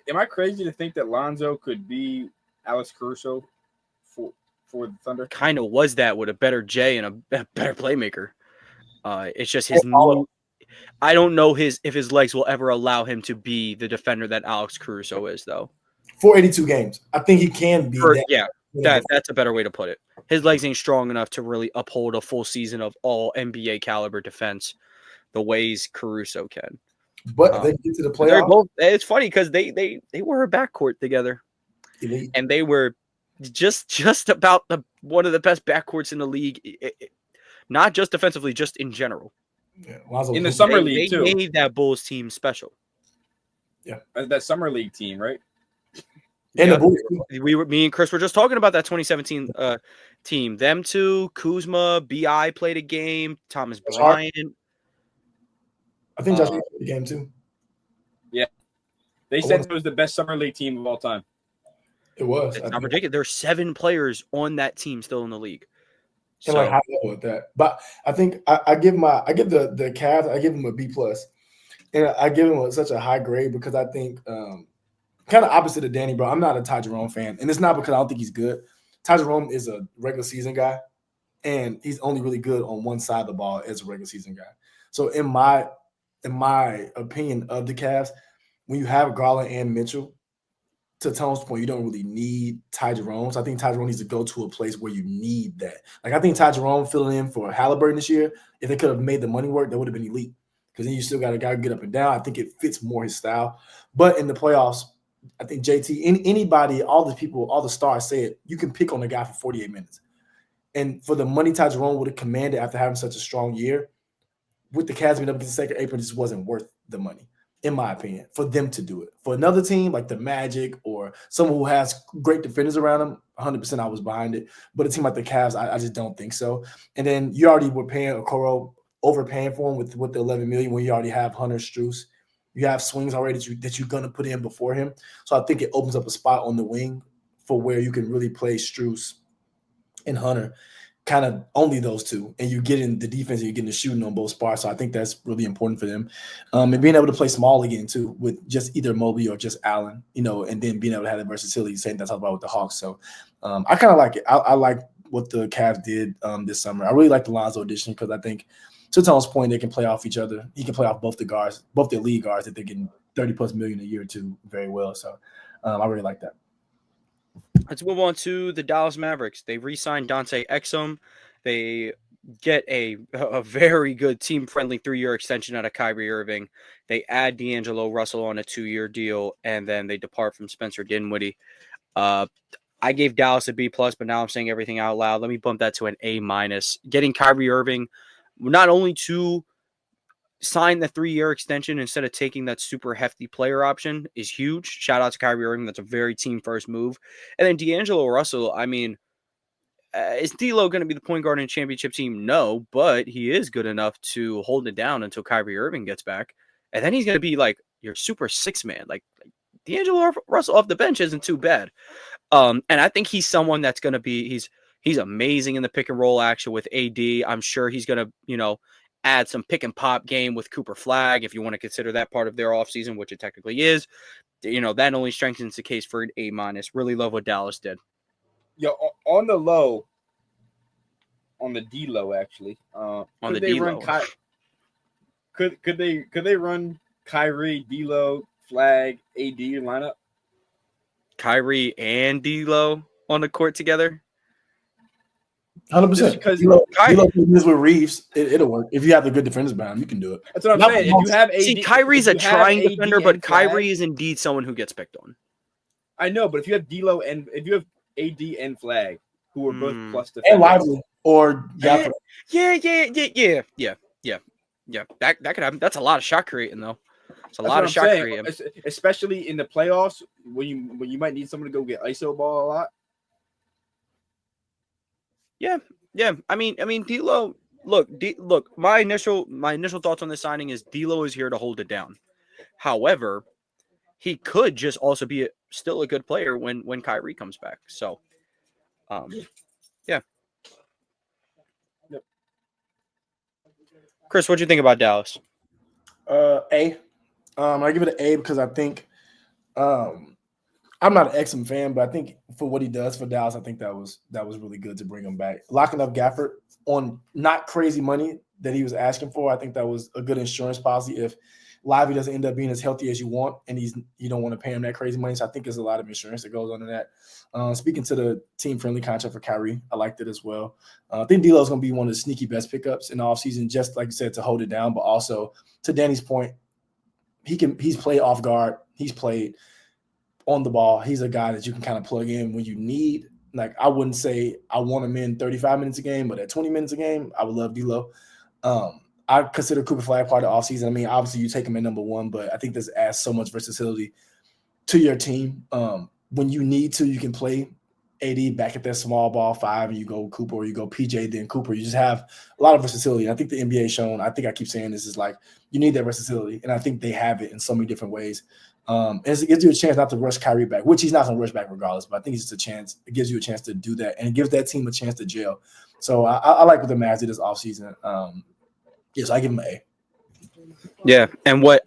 am I crazy to think that Lonzo could be Alex Caruso for the Thunder? Kind of was that with a better J and a better playmaker. It's just his I don't know if his legs will ever allow him to be the defender that Alex Caruso is, though. For 82 games, I think he can be. That's a better way to put it. His legs ain't strong enough to really uphold a full season of all NBA caliber defense the ways Caruso can. But they get to the playoffs. It's funny because they were a backcourt together, and they were just about one of the best backcourts in the league, not just defensively, just in general. Yeah, in the summer league too. They made that Bulls team special. Yeah, that summer league team, right? And the Bulls, me and Chris were just talking about that 2017 team. Them two, Kuzma, Bi played a game. Thomas Bryant. I think Josh played the game too. Yeah, they said it was the best summer league team of all time. It was. It's not ridiculous. There's 7 players on that team still in the league. And like high level with that, but I think I give the Cavs, I give them a B+, and I give them such a high grade because I think kind of opposite of Danny, bro. I'm not a Ty Jerome fan, and it's not because I don't think he's good. Ty Jerome is a regular season guy, and he's only really good on one side of the ball as a regular season guy. So in my opinion of the Cavs, when you have Garland and Mitchell, to Tone's point, you don't really need Ty Jerome. So I think Ty Jerome needs to go to a place where you need that. Like, I think Ty Jerome filling in for Halliburton this year, if they could have made the money work, that would have been elite. Because then you still got a guy who get up and down. I think it fits more his style. But in the playoffs, I think JT, anybody, all the people, all the stars say it, you can pick on the guy for 48 minutes. And for the money Ty Jerome would have commanded after having such a strong year, with the Cavs being up against the second apron, just wasn't worth the money, in my opinion, for them to do it. For another team like the Magic or someone who has great defenders around them, 100% I was behind it. But a team like the Cavs, I just don't think so. And then you already were paying Okoro, overpaying for him with the $11 million when you already have Hunter Strus. You have swings already that you're going to put in before him. So I think it opens up a spot on the wing for where you can really play Strus and Hunter, kind of only those two, and you get in the defense and you're getting the shooting on both spots. So I think that's really important for them. And being able to play small again too, with just either Mobley or just Allen, you know, and then being able to have the versatility, same thing I talked about with the Hawks. So I kind of like it. I like what the Cavs did this summer. I really like the Lonzo addition because I think to Tom's point, they can play off each other. He can play off both the lead guards that they're getting $30+ million a year to very well. So I really like that. Let's move on to the Dallas Mavericks. They re-signed Dante Exum. They get a very good team-friendly 3-year extension out of Kyrie Irving. They add D'Angelo Russell on a 2-year deal, and then they depart from Spencer Dinwiddie. I gave Dallas a B+, but now I'm saying everything out loud. Let me bump that to an A-. Getting Kyrie Irving not only to sign the 3-year extension instead of taking that super hefty player option is huge. Shout out to Kyrie Irving. That's a very team-first move. And then D'Angelo Russell, I mean, is D'Lo going to be the point guard in a championship team? No, but he is good enough to hold it down until Kyrie Irving gets back. And then he's going to be like your super 6-man. Like D'Angelo Russell off the bench isn't too bad. And I think he's someone that's going to be he's amazing in the pick and roll action with AD. I'm sure he's going to, add some pick and pop game with Cooper Flag, if you want to consider that part of their offseason, which it technically is. That only strengthens the case for an A-. Really love what Dallas did. Yo, on the low, on the D-low, actually. Could they run Kyrie, D-low, Flag, AD lineup? Kyrie and D'Lo on the court together? 100%. Because D'Lo with Reeves, it'll work. If you have the good defenders behind him, you can do it. That's what I'm saying. If you have AD, Kyrie's a trying defender, but Kyrie is indeed someone who gets picked on. I know, but if you have D'Lo and if you have AD and Flag, who are both plus defenders, and Lively or Gafford. Yeah. That could happen. That's a lot of shot creating, though. It's a lot of shot creating, especially in the playoffs when you might need someone to go get ISO ball a lot. Yeah. I mean, D'Lo. Look. My initial thoughts on this signing is D'Lo is here to hold it down. However, he could just also be still a good player when Kyrie comes back. So, yeah. Yep. Chris, what do you think about Dallas? A. I give it an A because I think I'm not an Exum fan, but I think for what he does for Dallas, I think that was really good to bring him back. Locking up Gafford on not crazy money that he was asking for, I think that was a good insurance policy if Lively doesn't end up being as healthy as you want and you don't want to pay him that crazy money. So I think there's a lot of insurance that goes under that. Speaking to the team-friendly contract for Kyrie, I liked it as well. I think D'Lo is going to be one of the sneaky best pickups in the offseason, just like you said, to hold it down, but also to Danny's point, he's played off guard. He's played on the ball. He's a guy that you can kind of plug in when you need. Like, I wouldn't say I want him in 35 minutes a game, but at 20 minutes a game, I would love D'Lo. I consider Cooper Flag part of the offseason. I mean, obviously you take him in number one, but I think this adds so much versatility to your team. When you need to, you can play AD back at that small ball 5 and you go Cooper, or you go PJ, then Cooper. You just have a lot of versatility. And I think the NBA has shown, I think I keep saying this, is like you need that versatility. And I think they have it in so many different ways. And it gives you a chance not to rush Kyrie back, which he's not going to rush back regardless. But I think it's just a chance. It gives you a chance to do that, and it gives that team a chance to gel. So I like what the Mavs did this offseason. Yes, I give him an A. Yeah, and what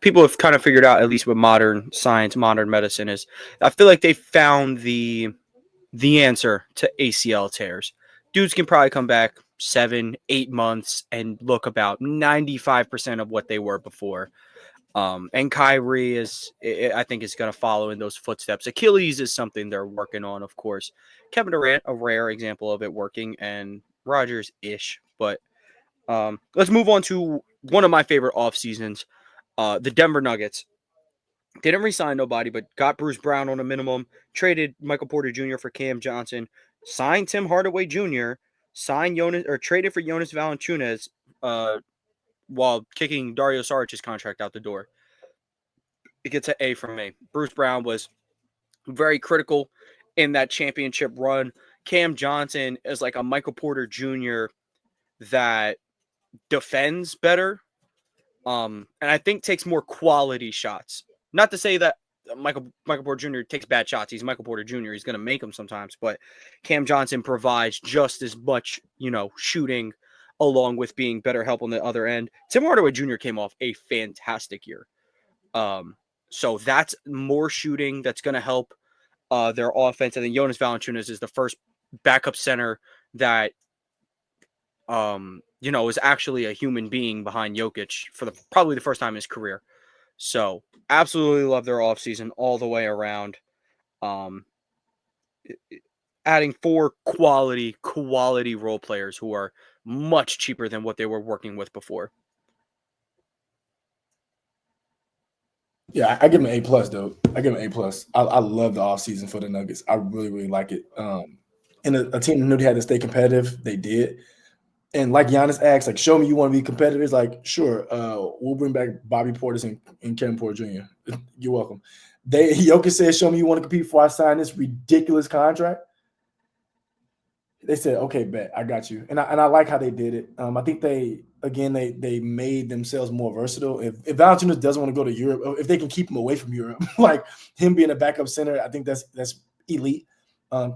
people have kind of figured out, at least with modern science, modern medicine, is I feel like they found the answer to ACL tears. Dudes can probably come back 7-8 months and look about 95% of what they were before. And Kyrie I think is going to follow in those footsteps. Achilles is something they're working on, of course. Kevin Durant, a rare example of it working, and Rodgers-ish. But let's move on to one of my favorite off seasons, the Denver Nuggets. Didn't re-sign nobody, but got Bruce Brown on a minimum, traded Michael Porter Jr. for Cam Johnson, signed Tim Hardaway Jr., traded for Jonas Valanciunas, while kicking Dario Saric's contract out the door. It gets an A from me. Bruce Brown was very critical in that championship run. Cam Johnson is like a Michael Porter Jr. that defends better, and I think takes more quality shots. Not to say that Michael Porter Jr. takes bad shots. He's Michael Porter Jr. He's going to make them sometimes, but Cam Johnson provides just as much, shooting, along with being better help on the other end. Tim Hardaway Jr. came off a fantastic year. So that's more shooting that's going to help their offense. And then Jonas Valanciunas is the first backup center that is actually a human being behind Jokic for probably the first time in his career. So absolutely love their offseason all the way around. Adding 4 quality role players who are much cheaper than what they were working with before. Yeah, I give him an A+, though. I give him an A+. I love the offseason for the Nuggets. I really, really like it. And a team that knew they had to stay competitive, they did. And like Giannis asked, like, show me you want to be competitive. It's like, sure, we'll bring back Bobby Portis and Kevin Porter Jr. You're welcome. Jokic said, show me you want to compete before I sign this ridiculous contract. They said, okay, bet, I got you. And I like how they did it. I think they made themselves more versatile. If Valanciunas doesn't want to go to Europe, if they can keep him away from Europe, like him being a backup center, I think that's elite.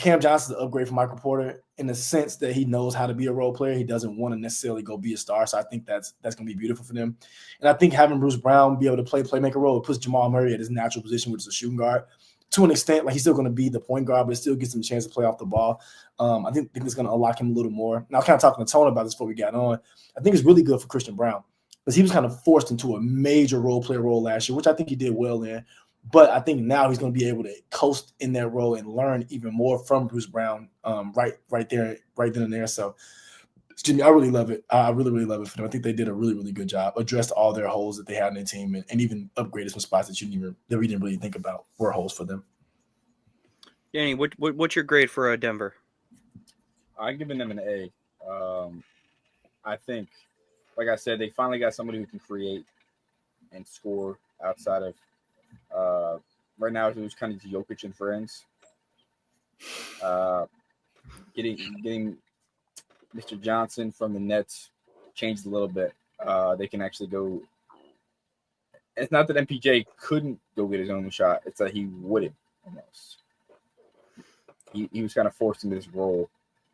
Cam Johnson's an upgrade from Michael Porter in the sense that he knows how to be a role player. He doesn't want to necessarily go be a star. So I think that's going to be beautiful for them. And I think having Bruce Brown be able to play playmaker role, it puts Jamal Murray at his natural position, which is a shooting guard. To an extent, like he's still going to be the point guard, but it still gives him a chance to play off the ball. I think it's going to unlock him a little more. Now, I was kind of talking to Tone about this before we got on. I think it's really good for Christian Brown because he was kind of forced into a major role player role last year, which I think he did well in. But I think now he's going to be able to coast in that role and learn even more from Bruce Brown right then and there. So, I really love it. I really, really love it for them. I think they did a really, really good job, addressed all their holes that they had in their team, and even upgraded some spots that we didn't really think about were holes for them. Danny, what's your grade for Denver? I'm giving them an A. I think, like I said, they finally got somebody who can create and score outside of right now. It was kind of Jokic and friends. Getting Mr. Johnson from the Nets changed a little bit. They can actually go. It's not that MPJ couldn't go get his own shot. It's that he wouldn't almost. He was kind of forced into this role,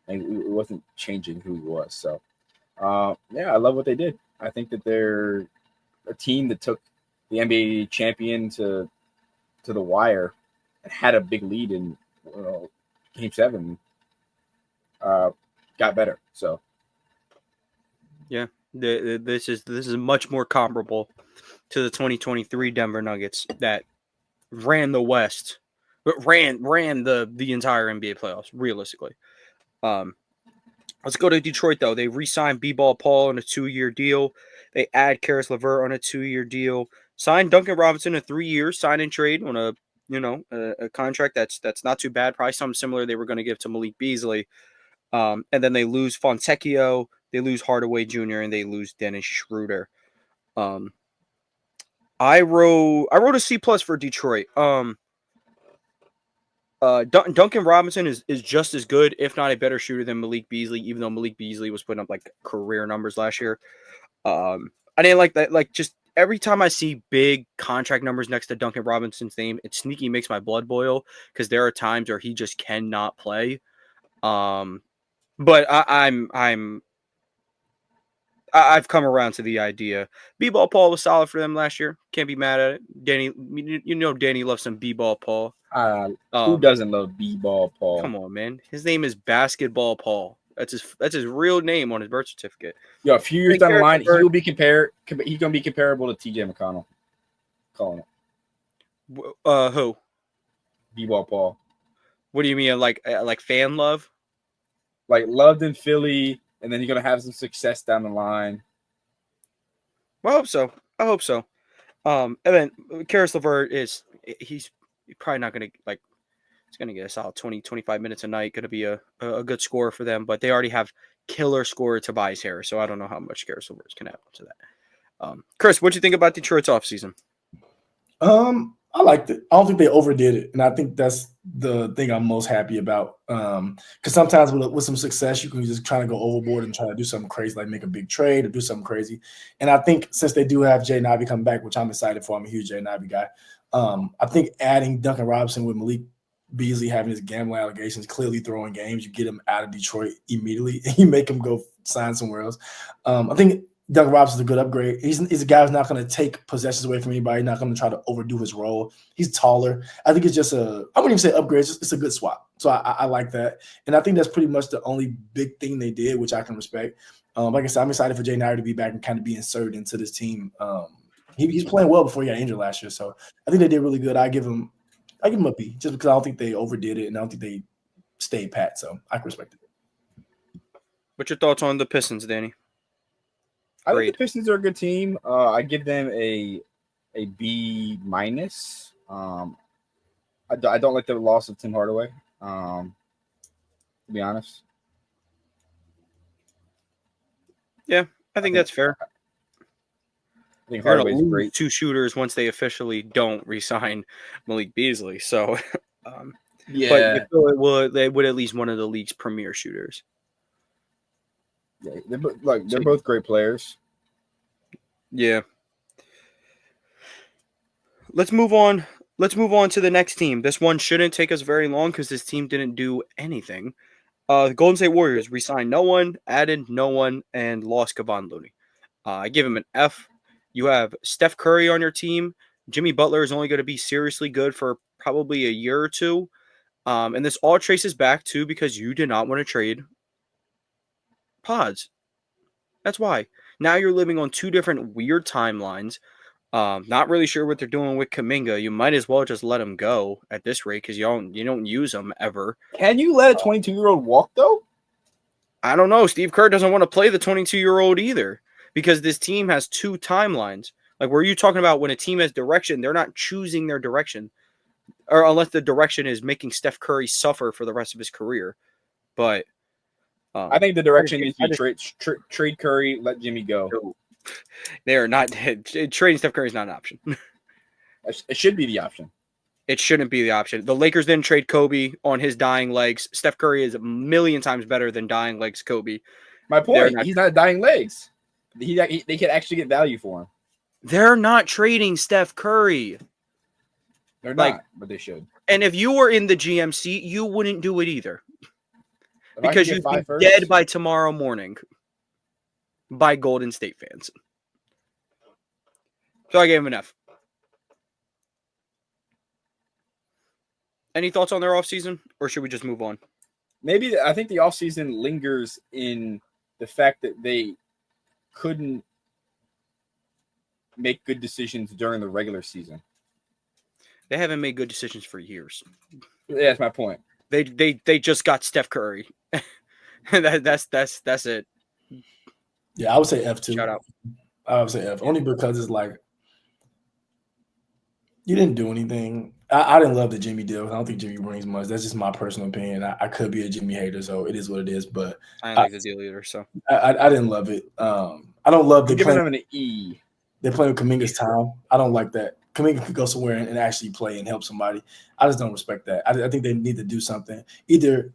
and it wasn't changing who he was. So, yeah, I love what they did. I think that they're a team that took the NBA champion to the wire and had a big lead in Game 7. Got better. So, yeah, this is much more comparable to the 2023 Denver Nuggets that ran the West, but ran the entire NBA playoffs realistically. Let's go to Detroit though. They re-signed B-Ball Paul on a 2-year deal. They add Karis LeVert on a 2-year deal. Signed Duncan Robinson a 3-year sign and trade on a contract that's not too bad. Probably something similar they were going to give to Malik Beasley. And then they lose Fontecchio, they lose Hardaway Jr., and they lose Dennis Schroeder. I wrote a C+ for Detroit. Duncan Robinson is just as good, if not a better shooter than Malik Beasley, even though Malik Beasley was putting up like career numbers last year. I didn't like that. Like, just every time I see big contract numbers next to Duncan Robinson's name, it sneaky makes my blood boil because there are times where he just cannot play. But I've come around to the idea. B-Ball Paul was solid for them last year. Can't be mad at it. Danny, Danny loves some B-Ball Paul. Who doesn't love B-Ball Paul? Come on, man. His name is Basketball Paul. That's his real name on his birth certificate. Yeah, a few years down the line, he'll be compared. He's gonna be comparable to TJ McConnell. Calling it. Who? B-Ball Paul. What do you mean, like fan love? Like loved in Philly, and then you're gonna have some success down the line. Well, I hope so. And then Karis LeVert he's probably not gonna he's gonna get a solid 20-25 minutes a night. Gonna be a good scorer for them, but they already have killer scorer Tobias Harris, so I don't know how much Karis LeVert can add to that. Chris, what do you think about Detroit's offseason? I liked it. I don't think they overdid it, and I think that's the thing I'm most happy about. Because sometimes with some success, you can just try to go overboard and try to do something crazy, like make a big trade or do something crazy. And I think since they do have Jay Nabi come back, which I'm excited for, I'm a huge Jay Nabi guy. I think adding Duncan Robinson with Malik Beasley having his gambling allegations, clearly throwing games, you get him out of Detroit immediately, and you make him go sign somewhere else. I think Duncan Robinson's a good upgrade. He's a guy who's not going to take possessions away from anybody, not going to try to overdo his role. He's taller. I think it's just I wouldn't even say upgrade. It's a good swap. So I like that. And I think that's pretty much the only big thing they did, which I can respect. Like I said, I'm excited for Jay Nair to be back and kind of be inserted into this team. He's playing well before he got injured last year, so I think they did really good. I give him a B, just because I don't think they overdid it and I don't think they stayed pat. So I can respect it. What's your thoughts on the Pistons, Danny? I think the Pistons are a good team. I give them a B minus. I don't like the loss of Tim Hardaway. To be honest. Yeah, I think that's fair. I think They're Hardaway's great. 2 shooters once they officially don't re-sign Malik Beasley. So, yeah, but they would at least one of the league's premier shooters. Yeah, they're both great players. Yeah. Let's move on. Let's move on to the next team. This one shouldn't take us very long because this team didn't do anything. The Golden State Warriors re-signed no one, added no one, and lost Kevon Looney. I give him an F. You have Steph Curry on your team. Jimmy Butler is only going to be seriously good for probably a year or two. And this all traces back to because you did not want to trade Pods. That's why. Now you're living on 2 different weird timelines. Not really sure what they're doing with Kuminga. You might as well just let him go at this rate because you don't use him ever. Can you let a 22-year-old walk though? I don't know. Steve Kerr doesn't want to play the 22-year-old either because this team has 2 timelines. Like, were you talking about when a team has direction, they're not choosing their direction, or unless the direction is making Steph Curry suffer for the rest of his career. But I think the direction needs to be trade Curry, let Jimmy go. They are not trading Steph Curry is not an option. It should be the option. It shouldn't be the option. The Lakers didn't trade Kobe on his dying legs. Steph Curry is a million times better than dying legs Kobe. My point, he's not dying legs. They could actually get value for him. They're not trading Steph Curry. They're not, but they should. And if you were in the GMC, you wouldn't do it either. Because you'd be dead by tomorrow morning by Golden State fans. So I gave him an F. Any thoughts on their offseason, or should we just move on? Maybe I think the offseason lingers in the fact that they couldn't make good decisions during the regular season. They haven't made good decisions for years. Yeah, that's my point. They just got Steph Curry. That's it. Yeah, I would say F too. Shout out. I would say F only because it's like you didn't do anything. I didn't love the Jimmy deal. I don't think Jimmy brings much. That's just my personal opinion. I could be a Jimmy hater, so it is what it is. But I don't like the deal either. So I didn't love it. I don't love the giving them an E. They're playing with Kuminga's time. I don't like that. Kuminga could go somewhere and actually play and help somebody. I just don't respect that. I think they need to do something. Either,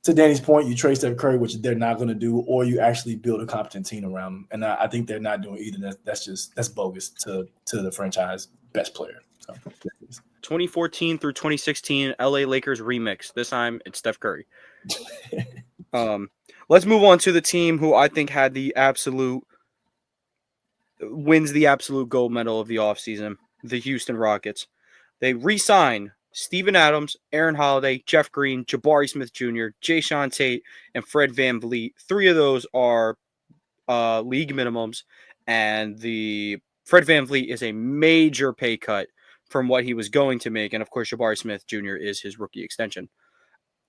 to Danny's point, you trade Steph Curry, which they're not going to do, or you actually build a competent team around them. And I think they're not doing either. That's bogus to the franchise best player. So. 2014 through 2016 LA Lakers remix. This time it's Steph Curry. Let's move on to the team who I think had wins the absolute gold medal of the offseason, the Houston Rockets. They re-sign Steven Adams, Aaron Holiday, Jeff Green, Jabari Smith Jr., Jayshawn Tate, and Fred VanVleet. 3 of those are league minimums, and the Fred VanVleet is a major pay cut from what he was going to make, and of course Jabari Smith Jr. is his rookie extension.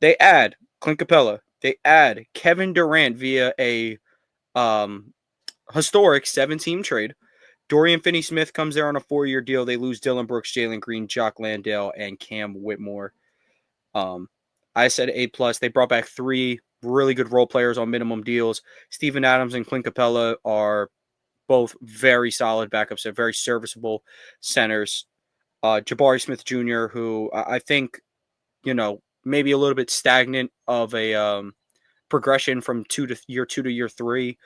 They add Clint Capella. They add Kevin Durant via a historic 7-team trade. Dorian Finney-Smith comes there on a 4-year deal. They lose Dylan Brooks, Jalen Green, Jock Landale, and Cam Whitmore. I said A+. They brought back 3 really good role players on minimum deals. Steven Adams and Clint Capella are both very solid backups. They're very serviceable centers. Jabari Smith Jr., who I think, maybe a little bit stagnant of a progression from year 2 to year 3.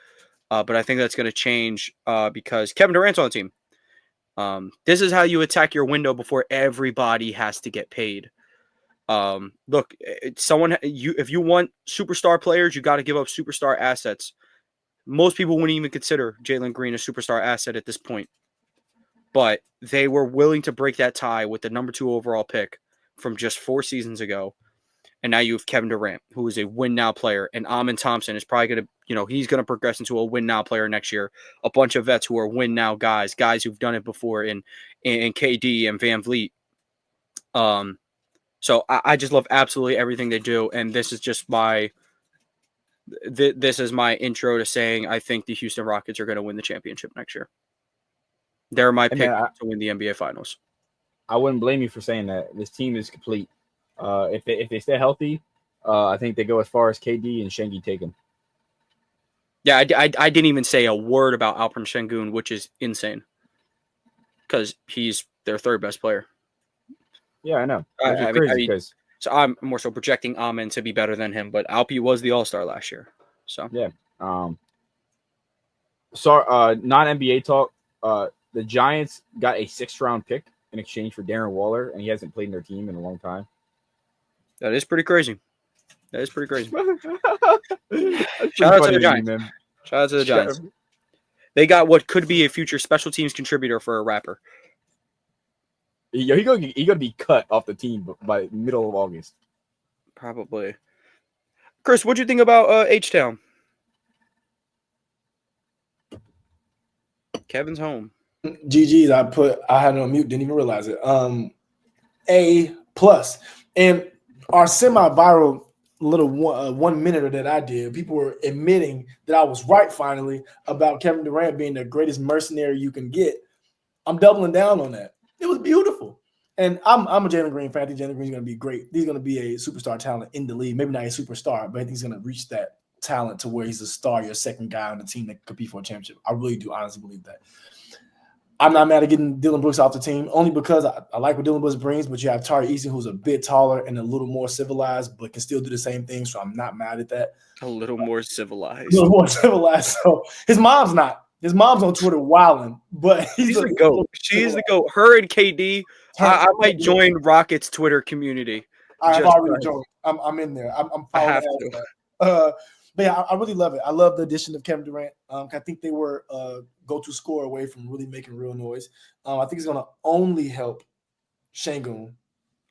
But I think that's going to change because Kevin Durant's on the team. This is how you attack your window before everybody has to get paid. Look, if you want superstar players, you got to give up superstar assets. Most people wouldn't even consider Jalen Green a superstar asset at this point. But they were willing to break that tie with the number 2 overall pick from just 4 seasons ago. And now you have Kevin Durant, who is a win now player, and Amin Thompson is probably going to, he's going to progress into a win now player next year. A bunch of vets who are win now guys who've done it before in KD and Van Vliet. So I just love absolutely everything they do, and this is just this is my intro to saying I think the Houston Rockets are going to win the championship next year. They're my pick to win the NBA Finals. I wouldn't blame you for saying that. This team is complete. If they stay healthy, I think they go as far as KD and Shengi take them. Yeah, I didn't even say a word about Alperen Şengün, which is insane because he's their third best player. Yeah, I know. So I'm more so projecting Amin to be better than him, but Alpi was the All-Star last year. So yeah. Non-NBA talk. The Giants got a 6th-round pick in exchange for Darren Waller, and he hasn't played in their team in a long time. That is pretty crazy. Shout out to the Giants. Shout out to the Giants. They got what could be a future special teams contributor for a rapper. He gonna be cut off the team by middle of August. Probably. Chris, what'd you think about H-Town? Kevin's home. GG's. I had it on mute, didn't even realize it. A+. And our semi-viral little 1 minute that I did, people were admitting that I was right finally about Kevin Durant being the greatest mercenary you can get. I'm doubling down on that. It was beautiful. And I'm a Jalen Green fan. I think Jalen Green's going to be great. He's going to be a superstar talent in the league. Maybe not a superstar, but I think he's going to reach that talent to where he's a star, your second guy on the team that could compete for a championship. I really do honestly believe that. I'm not mad at getting Dillon Brooks off the team, only because I like what Dillon Brooks brings, but you have Tari Eason, who's a bit taller and a little more civilized, but can still do the same thing, so I'm not mad at that. A little more civilized. So his mom's not. His mom's on Twitter wilding, but she's the GOAT. She's the GOAT. Her and KD, I might join Rockets Twitter community. I've already joined. I'm in there. I'm following. I have to. But yeah, I really love it. I love the addition of Kevin Durant. I think they were go-to score away from really making real noise. I think it's going to only help Şengün.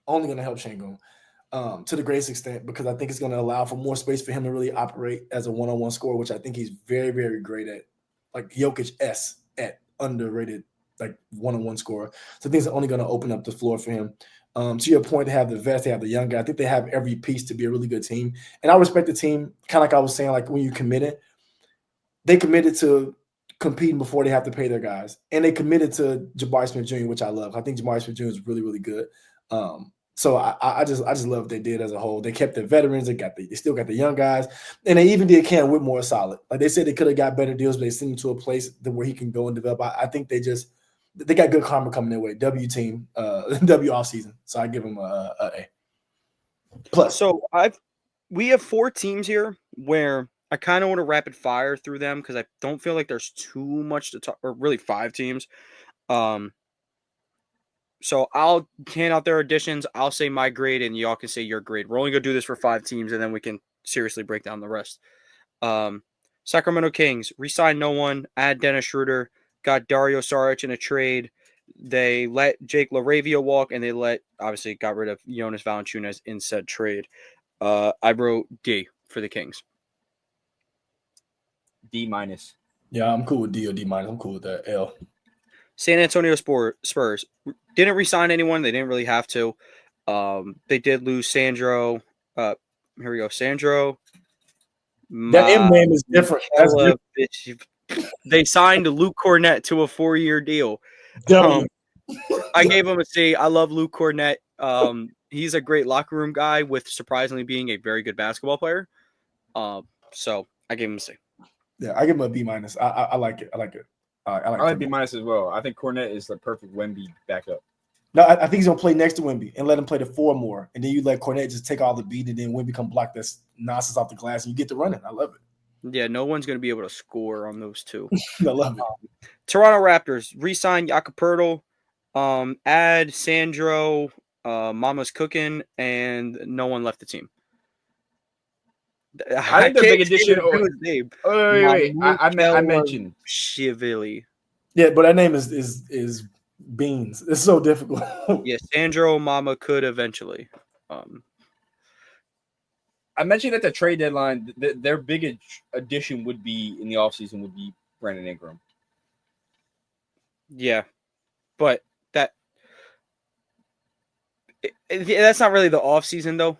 To the greatest extent, because I think it's going to allow for more space for him to really operate as a one-on-one scorer, which I think he's very, very great at. Like Jokic at underrated, like one-on-one scorer. So I think it's only going to open up the floor for him. To your point, they have the vets, they have the young guy. I think they have every piece to be a really good team. And I respect the team, kind of like I was saying, like when you committed, they committed to competing before they have to pay their guys. And they committed to Jabari Smith Jr., which I love. I think Jabari Smith Jr. is really, really good. So I just love what they did as a whole. They kept their veterans. They still got the young guys, and they even did Cam Whitmore solid. Like they said, they could have got better deals, but they sent him to a place where he can go and develop. I think they got good karma coming their way. W team, W offseason. So I give them a plus. So we have 4 teams here where I kind of want to rapid fire through them because I don't feel like there's too much to talk. Or really 5 teams. So I'll hand out their additions. I'll say my grade, and y'all can say your grade. We're only going to do this for 5 teams, and then we can seriously break down the rest. Sacramento Kings, re-signed no one, add Dennis Schroeder, got Dario Saric in a trade. They let Jake LaRavia walk, and they obviously got rid of Jonas Valanciunas in said trade. I wrote D for the Kings. D-. Yeah, I'm cool with D or D-. I'm cool with that. L. San Antonio Spurs didn't re-sign anyone. They didn't really have to. They did lose Sandro. Here we go. Sandro. That M name is different. That's different. They signed Luke Cornett to a 4-year deal. I gave him a C. I love Luke Cornett. He's a great locker room guy with surprisingly being a very good basketball player. So I gave him a C. Yeah, I give him a B-. I like it. I like B- as well. I think Cornett is the perfect Wemby backup. No, I think he's gonna play next to Wemby and let him play the 4 more, and then you let Cornett just take all the beat, and then Wemby come block this nonsense off the glass, and you get to running. I love it. Yeah, no one's gonna be able to score on those 2. I love it. Toronto Raptors re-sign Jakob Poeltl, add Sandro, Mama's cooking, and no one left the team. I think the big addition. Wait. I mentioned Shivili. Yeah, but that name is Beans. It's so difficult. Yeah, Sandro Mama could eventually. I mentioned at the trade deadline, their big addition would be in the offseason would be Brandon Ingram. Yeah, but that's not really the offseason, though.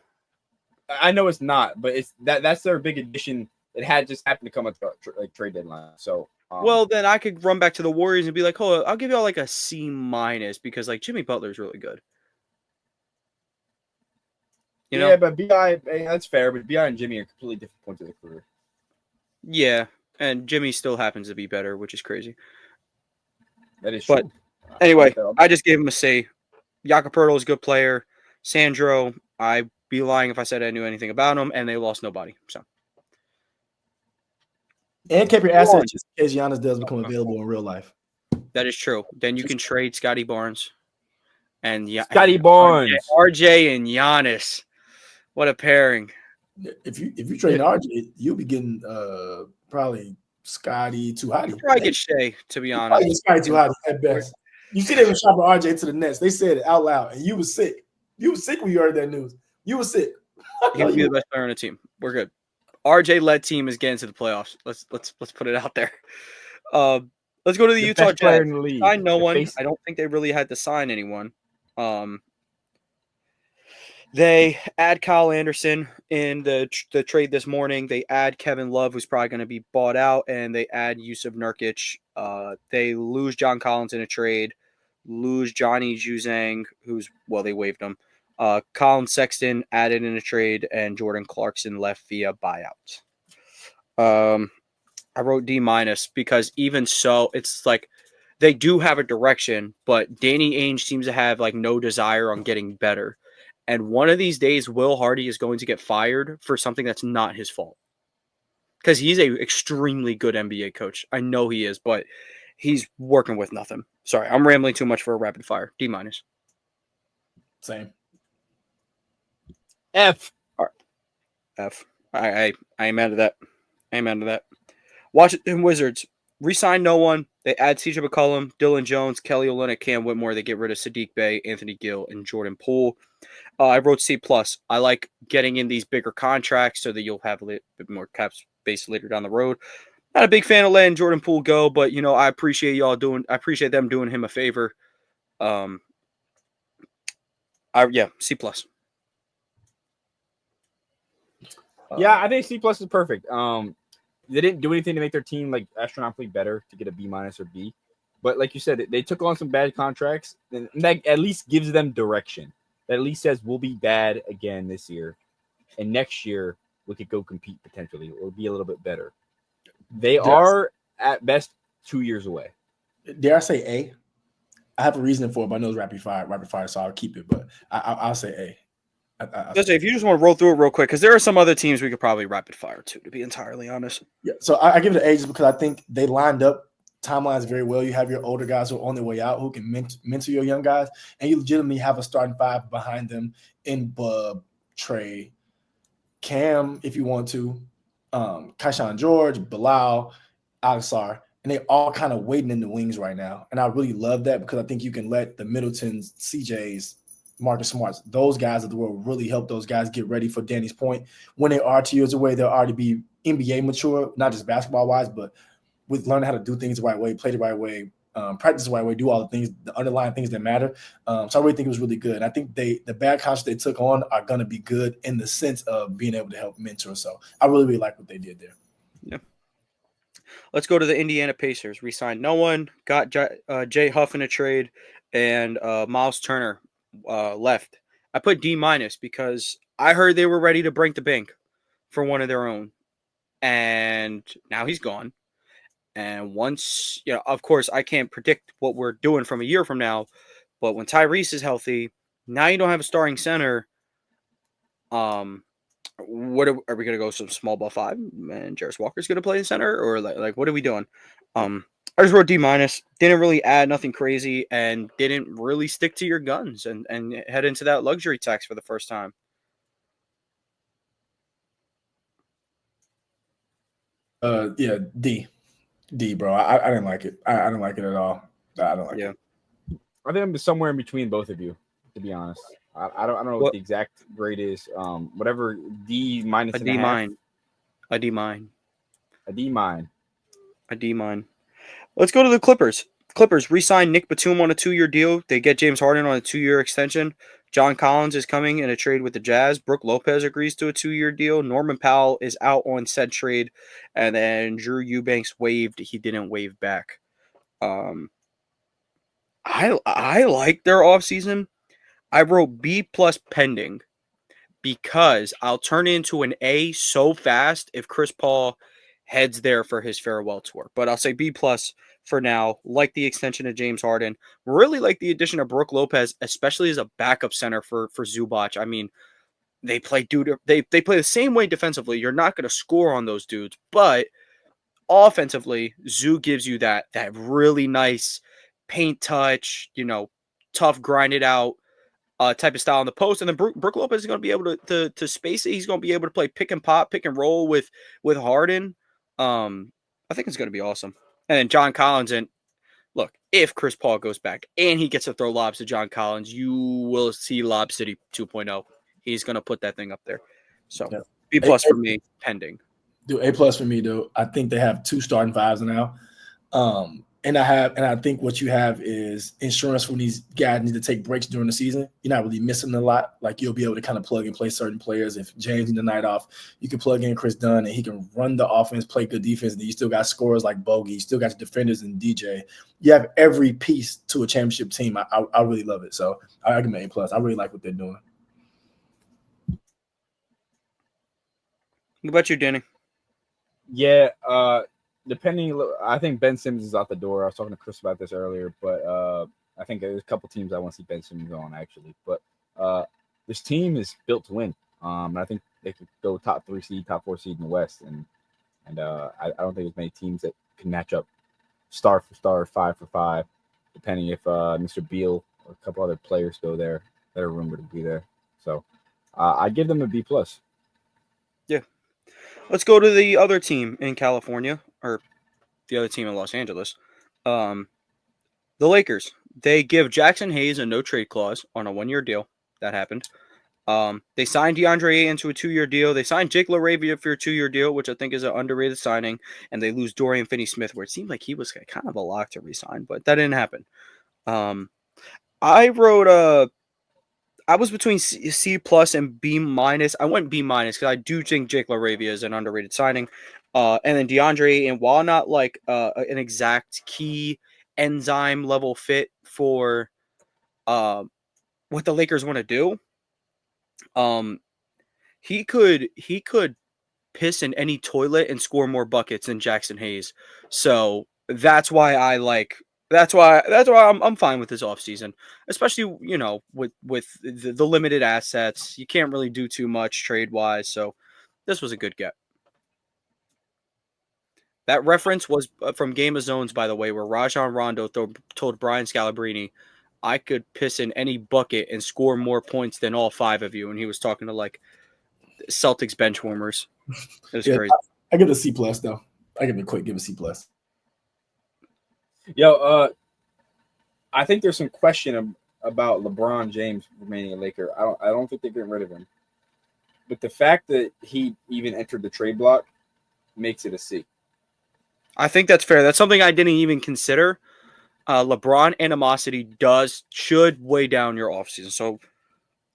I know it's not, but that's their big addition. It had just happened to come at the trade deadline. So, well, then I could run back to the Warriors and be like, "Oh, I'll give y'all like a C- because like Jimmy Butler's really good." You know? But Bi, that's fair. But Bi and Jimmy are completely different points of their career. Yeah, and Jimmy still happens to be better, which is crazy. That is but true. Anyway, I just gave him a C. Jakob Poeltl is a good player. Sandro, I'd be lying if I said I knew anything about him, and they lost nobody. So. And keep your assets just in case Giannis does become available in real life. That is true. Then you can trade Scotty Barnes. And Scotty Barnes. RJ and Giannis. What a pairing. If you trade RJ, you'll be getting probably Scotty too hotty. Probably get Shea, to be honest. Scotty too hotty at best. You see they were shopping RJ to the Nets. They said it out loud, and you was sick. You was sick when you heard that news. You was sick. He would be the best player on the team. We're good. RJ-led team is getting to the playoffs. Let's put it out there. Let's go to the Utah Jazz. Sign no one. I don't think they really had to sign anyone. They add Kyle Anderson in the trade this morning. They add Kevin Love, who's probably going to be bought out, and they add Yusuf Nurkic. They lose John Collins in a trade, lose Johnny Juzang, they waived him. Colin Sexton added in a trade, and Jordan Clarkson left via buyout. I wrote D- because even so, it's like they do have a direction, but Danny Ainge seems to have like no desire on getting better. And one of these days, Will Hardy is going to get fired for something that's not his fault. Because he's an extremely good NBA coach. I know he is, but he's working with nothing. Sorry, I'm rambling too much for a rapid fire. D-. Same. F. All right. F. I ain't mad at that. Washington Wizards re-sign no one. They add CJ McCollum, Dylan Jones, Kelly Olynyk, Cam Whitmore. They get rid of Sadiq Bey, Anthony Gill, and Jordan Poole. I wrote C+. I like getting in these bigger contracts so that you'll have a bit more cap space later down the road. Not a big fan of letting Jordan Poole go, but I appreciate them doing him a favor. C+. Yeah, I think C+ is perfect. They didn't do anything to make their team like astronomically better to get a B- or B. But like you said, they took on some bad contracts, and that at least gives them direction. That at least says we'll be bad again this year, and next year we could go compete potentially or be a little bit better. They are at best 2 years away. Dare I say A? I have a reason for it, but I know it's rapid fire, so I'll keep it. But I'll say A. If you just want to roll through it real quick, because there are some other teams we could probably rapid fire to be entirely honest. Yeah, so I give it an A just because I think they lined up timelines very well. You have your older guys who are on their way out who can mentor your young guys, and you legitimately have a starting five behind them in Bub, Trey, Cam, if you want to, Kayshawn George, Bilal, Alisar, and they all kind of waiting in the wings right now. And I really love that because I think you can let the Middletons, CJs, Marcus Smarts, those guys of the world really help those guys get ready for Danny's point. When they are 2 years away, they'll already be NBA mature, not just basketball-wise, but with learning how to do things the right way, play the right way, practice the right way, do all the things, the underlying things that matter. So I really think it was really good. And I think the bad contracts they took on are going to be good in the sense of being able to help mentor. So I really, really like what they did there. Yeah. Let's go to the Indiana Pacers. Re-signed no one, got Jay Huff in a trade, and Miles Turner left. I put D- because I heard they were ready to break the bank for one of their own. And now he's gone. And once, of course, I can't predict what we're doing from a year from now. But when Tyrese is healthy, now you don't have a starting center. What are we going to go some small ball five and Jarris Walker's going to play in center, or like what are we doing? I just wrote D-. Didn't really add nothing crazy and didn't really stick to your guns and head into that luxury tax for the first time. Yeah, D, bro. I didn't like it. I didn't like it at all. I don't like it. I think I'm somewhere in between both of you, to be honest. I don't know what the exact grade is. Whatever D minus a D mine, a D mine, a D mine. a D mine. Let's go to the Clippers. Clippers re-sign Nick Batum on a 2-year deal. They get James Harden on a 2-year extension. John Collins is coming in a trade with the Jazz. Brooke Lopez agrees to a 2-year deal. Norman Powell is out on said trade. And then Drew Eubanks waived. He didn't waive back. I like their offseason. I wrote B plus pending because I'll turn it into an A so fast if Chris Paul heads there for his farewell tour. But I'll say B plus for now. Like the extension of James Harden. Really like the addition of Brooke Lopez, especially as a backup center for Zubac. I mean, they play they play the same way defensively. You're not going to score on those dudes, but offensively, Zoo gives you that really nice paint touch, tough, grinded out type of style on the post. And then Brook Lopez is going to be able to space it. He's going to be able to play pick and pop, pick and roll with Harden. I think it's going to be awesome. And then John Collins, and look, if Chris Paul goes back and he gets to throw lobs to John Collins, you will see Lob City 2.0. He's going to put that thing up there. So B plus for me, pending. Dude, A plus for me, dude. I think they have 2 starting fives now. And I think what you have is insurance when these guys need to take breaks during the season. You're not really missing a lot. Like, you'll be able to kind of plug and play certain players. If James needs the night off, you can plug in Chris Dunn and he can run the offense, play good defense. And you still got scorers like Bogey. You still got your defenders and DJ. You have every piece to a championship team. I really love it. So I give them A plus. I really like what they're doing. What about you, Danny? Yeah, I think Ben Simmons is out the door. I was talking to Chris about this earlier, but I think there's a couple teams I want to see Ben Simmons on, actually. But this team is built to win. And I think they could go top 3 seed, top 4 seed in the West. And I don't think there's many teams that can match up star for star, 5 for 5, depending if Mr. Beal or a couple other players go there that are rumored to be there. So I give them a B plus. Yeah. Let's go to the other team in California, or the other team in Los Angeles. The Lakers. They give Jackson Hayes a no-trade clause on a 1-year deal. That happened. They signed DeAndre into a 2-year deal. They signed Jake LaRavia for a 2-year deal, which I think is an underrated signing. And they lose Dorian Finney-Smith, where it seemed like he was kind of a lock to resign, but that didn't happen. I wrote I was between C plus and B minus. I went B minus because I do think Jake LaRavia is an underrated signing. And then DeAndre, and while not like an exact key enzyme level fit for what the Lakers want to do, he could piss in any toilet and score more buckets than Jackson Hayes. So that's why I'm fine with this offseason, especially, with the limited assets. You can't really do too much trade-wise, so this was a good get. That reference was from Game of Zones, by the way, where Rajon Rondo told Brian Scalabrine, I could piss in any bucket and score more points than all 5 of you, and he was talking to, like, Celtics bench warmers. It was crazy. I give it a C plus, though. I give a C plus. Yo, I think there's some question about LeBron James remaining a Laker. I don't think they're getting rid of him. But the fact that he even entered the trade block makes it a C. I think that's fair. That's something I didn't even consider. LeBron animosity should weigh down your offseason. So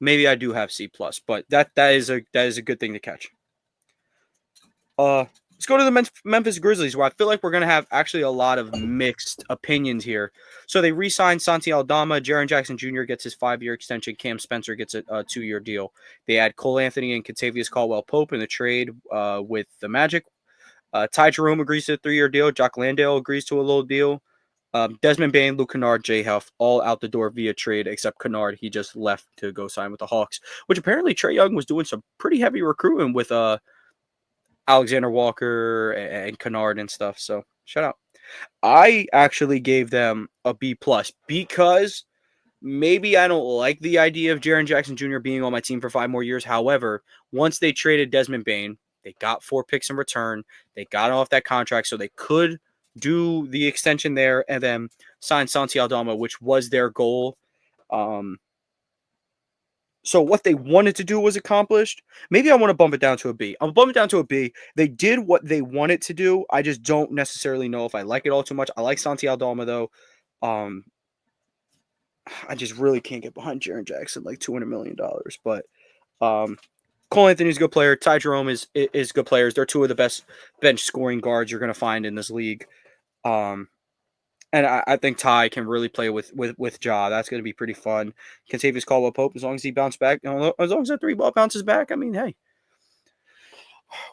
maybe I do have C plus, but that is a good thing to catch. Let's go to the Memphis Grizzlies, where I feel like we're going to have actually a lot of mixed opinions here. So they re-signed Santi Aldama. Jaren Jackson Jr. gets his 5-year extension. Cam Spencer gets a 2-year deal. They add Cole Anthony and Kentavious Caldwell-Pope in the trade with the Magic. Ty Jerome agrees to a 3-year deal. Jock Landale agrees to a little deal. Desmond Bane, Luke Kennard, Jay Huff, all out the door via trade, except Kennard. He just left to go sign with the Hawks, which apparently Trae Young was doing some pretty heavy recruiting with Alexander Walker and Kennard and stuff. So shout out. I actually gave them a B plus because maybe I don't like the idea of Jaren Jackson Jr. being on my team for 5 more years. However, once they traded Desmond Bane, they got 4 picks in return. They got off that contract, so they could do the extension there and then sign Santi Aldama, which was their goal. So what they wanted to do was accomplished. Maybe I want to bump it down to a B. I'll bump it down to a B. They did what they wanted to do. I just don't necessarily know if I like it all too much. I like Santi Aldama though. I just really can't get behind Jaren Jackson like $200 million. But Cole Anthony's a good player. Ty Jerome is good players. They're two of the best bench scoring guards you're going to find in this league. And I think Ty can really play with Ja. That's going to be pretty fun. Kentavious Caldwell-Pope, as long as he bounces back, as long as that 3-ball bounces back, I mean, hey,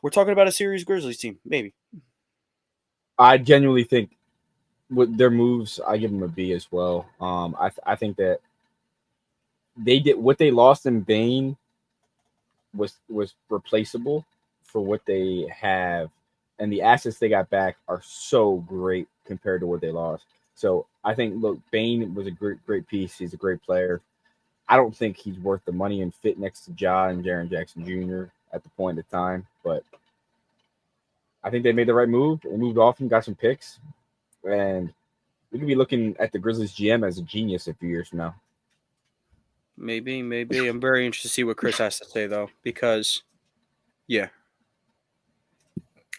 we're talking about a series Grizzlies team, maybe. I genuinely think with their moves, I give them a B as well. I think that they did what they lost in Bane was replaceable for what they have, and the assets they got back are so great compared to what they lost. So I think, look, Bane was a great piece. He's a great player. I don't think he's worth the money and fit next to Ja and Jaren Jackson Jr. at the point of time, but I think they made the right move. They moved off and got some picks, and we could be looking at the Grizzlies GM as a genius a few years from now. Maybe. I'm very interested to see what Chris has to say, though, because, yeah.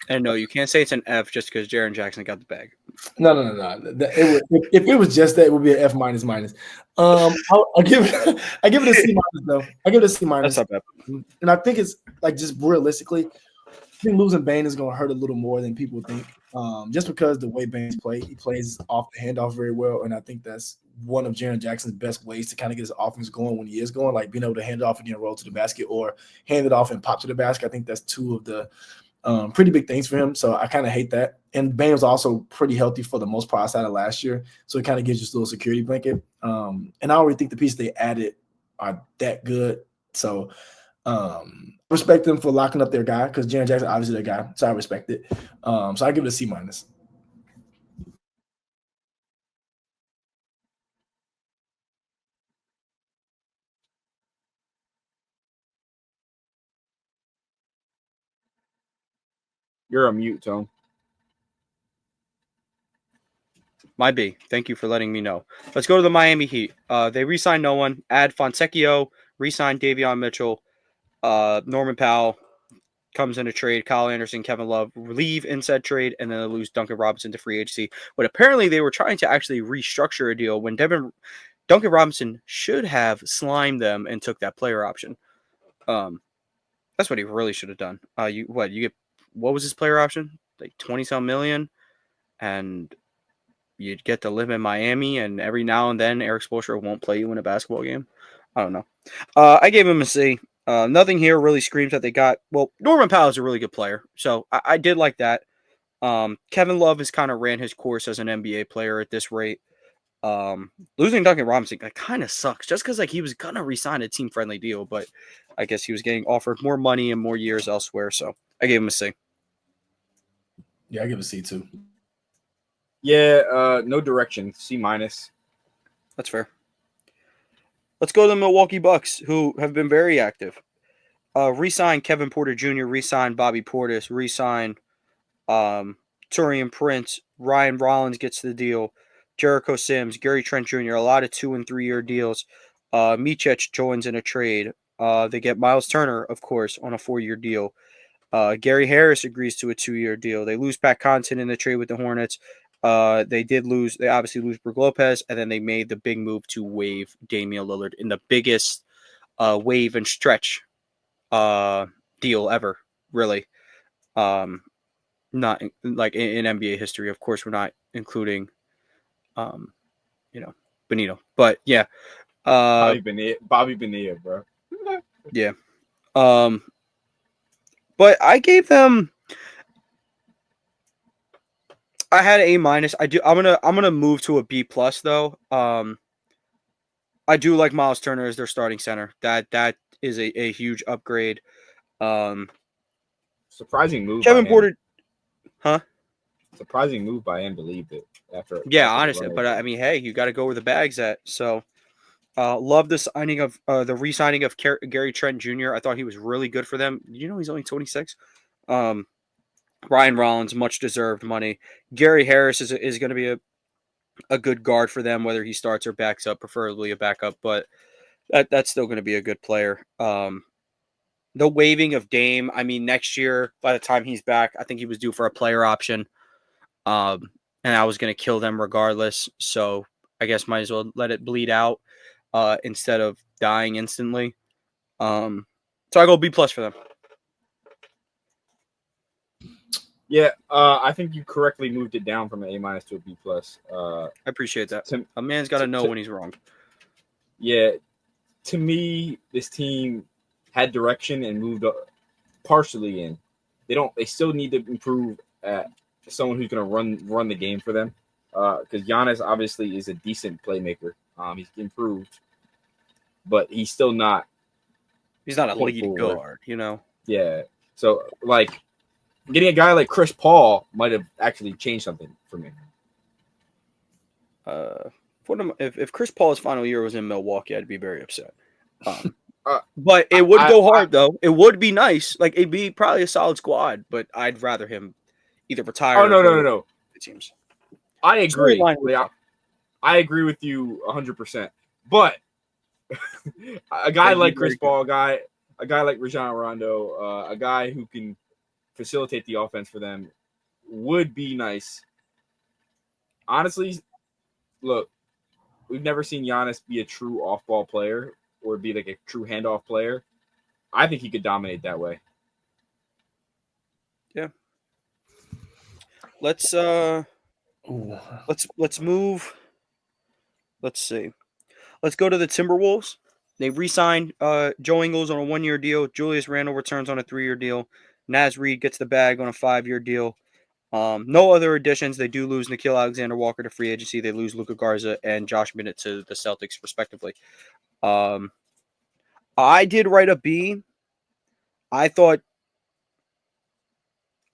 And no, you can't say it's an F just because Jaren Jackson got the bag. No. If it was just that, it would be an F minus. I give it a C minus though. I give it a C minus. That's not bad. And I think it's like just realistically, I think losing Bane is going to hurt a little more than people think. Just because the way Bane's play, he plays off the handoff very well, and I think that's one of Jaren Jackson's best ways to kind of get his offense going when he is going, like being able to hand it off and then roll to the basket or hand it off and pop to the basket. I think that's two of the pretty big things for him. So I kind of hate that. And Bane was also pretty healthy for the most part outside of last year. So it kind of gives you a little security blanket. And I already think the pieces they added are that good. So respect them for locking up their guy because Jaren Jackson obviously their guy. So I respect it. So I give it a C minus. You're on mute, Tone. My B. Thank you for letting me know. Let's go to the Miami Heat. They re-signed no one. Add Fontecchio. Re-signed Davion Mitchell. Norman Powell comes in a trade. Kyle Anderson, Kevin Love leave in said trade, and then they lose Duncan Robinson to free agency. But apparently they were trying to actually restructure a deal when Duncan Robinson should have slimed them and took that player option. That's what he really should have done. What was his player option? Like 20-some million, and you'd get to live in Miami, and every now and then Eric Spoelstra won't play you in a basketball game. I don't know. I gave him a C. Nothing here really screams that they got. Well, Norman Powell is a really good player, so I did like that. Kevin Love has kind of ran his course as an NBA player at this rate. Losing Duncan Robinson kind of sucks, just because he was gonna resign a team-friendly deal, but I guess he was getting offered more money and more years elsewhere, so I gave him a C. Yeah, I give it a C too. Yeah, no direction. C minus. That's fair. Let's go to the Milwaukee Bucks, who have been very active. Re-sign Kevin Porter Jr., re-sign Bobby Portis, re-sign Taurean Prince, Ryan Rollins gets the deal, Jericho Sims, Gary Trent Jr., a lot of 2- and 3-year deals. Micic joins in a trade. They get Miles Turner, of course, on a 4-year deal. Gary Harris agrees to a 2-year deal. They lose Pat Connaughton in the trade with the Hornets. They obviously lose Brook Lopez, and then they made the big move to waive Damian Lillard in the biggest wave and stretch deal ever, really. Not like in NBA history. Of course, we're not including, Benito. But yeah, Bobby Bonilla, bro. yeah. But I gave them. I had an A minus. I'm gonna move to a B plus though. I do like Miles Turner as their starting center. That is a huge upgrade. Surprising move. Kevin Porter, huh? Surprising move by him to leave it after. Yeah, honestly, but I mean, hey, you got to go where the bag's at. So, love the signing of the re-signing of Gary Trent Jr. I thought he was really good for them. You know, he's only 26. Ryan Rollins, much deserved money. Gary Harris is going to be a good guard for them, whether he starts or backs up, preferably a backup. But That's still going to be a good player. The waiving of Dame, I mean, next year, by the time he's back, I think he was due for a player option. And I was going to kill them regardless. So I guess might as well let it bleed out instead of dying instantly. So I go B+ for them. Yeah, I think you correctly moved it down from an A- to a B+. I appreciate that. A man's got to know when he's wrong. Yeah, to me, this team had direction and moved partially in. They still need to improve at someone who's going to run the game for them. Because Giannis obviously is a decent playmaker. He's improved, but he's still not. He's not a lead guard, you know. Yeah. So like getting a guy like Chris Paul might have actually changed something for me. If Chris Paul's final year was in Milwaukee, I'd be very upset. But it would go hard, though. It would be nice. Like, it'd be probably a solid squad, but I'd rather him either retire. Oh, no. It seems. I agree. I agree with you 100%. But a guy like Chris Paul, a guy like Rajon Rondo, a guy who can facilitate the offense for them would be nice. Honestly, look, we've never seen Giannis be a true off-ball player or be like a true handoff player. I think he could dominate that way. Yeah. Let's move. Let's see. Let's go to the Timberwolves. They re-signed Joe Ingles on a 1-year deal. Julius Randle returns on a 3-year deal. Naz Reid gets the bag on a 5-year deal. No other additions. They do lose Nickeil Alexander-Walker to free agency. They lose Luka Garza and Josh Minott to the Celtics, respectively. I did write a B. I thought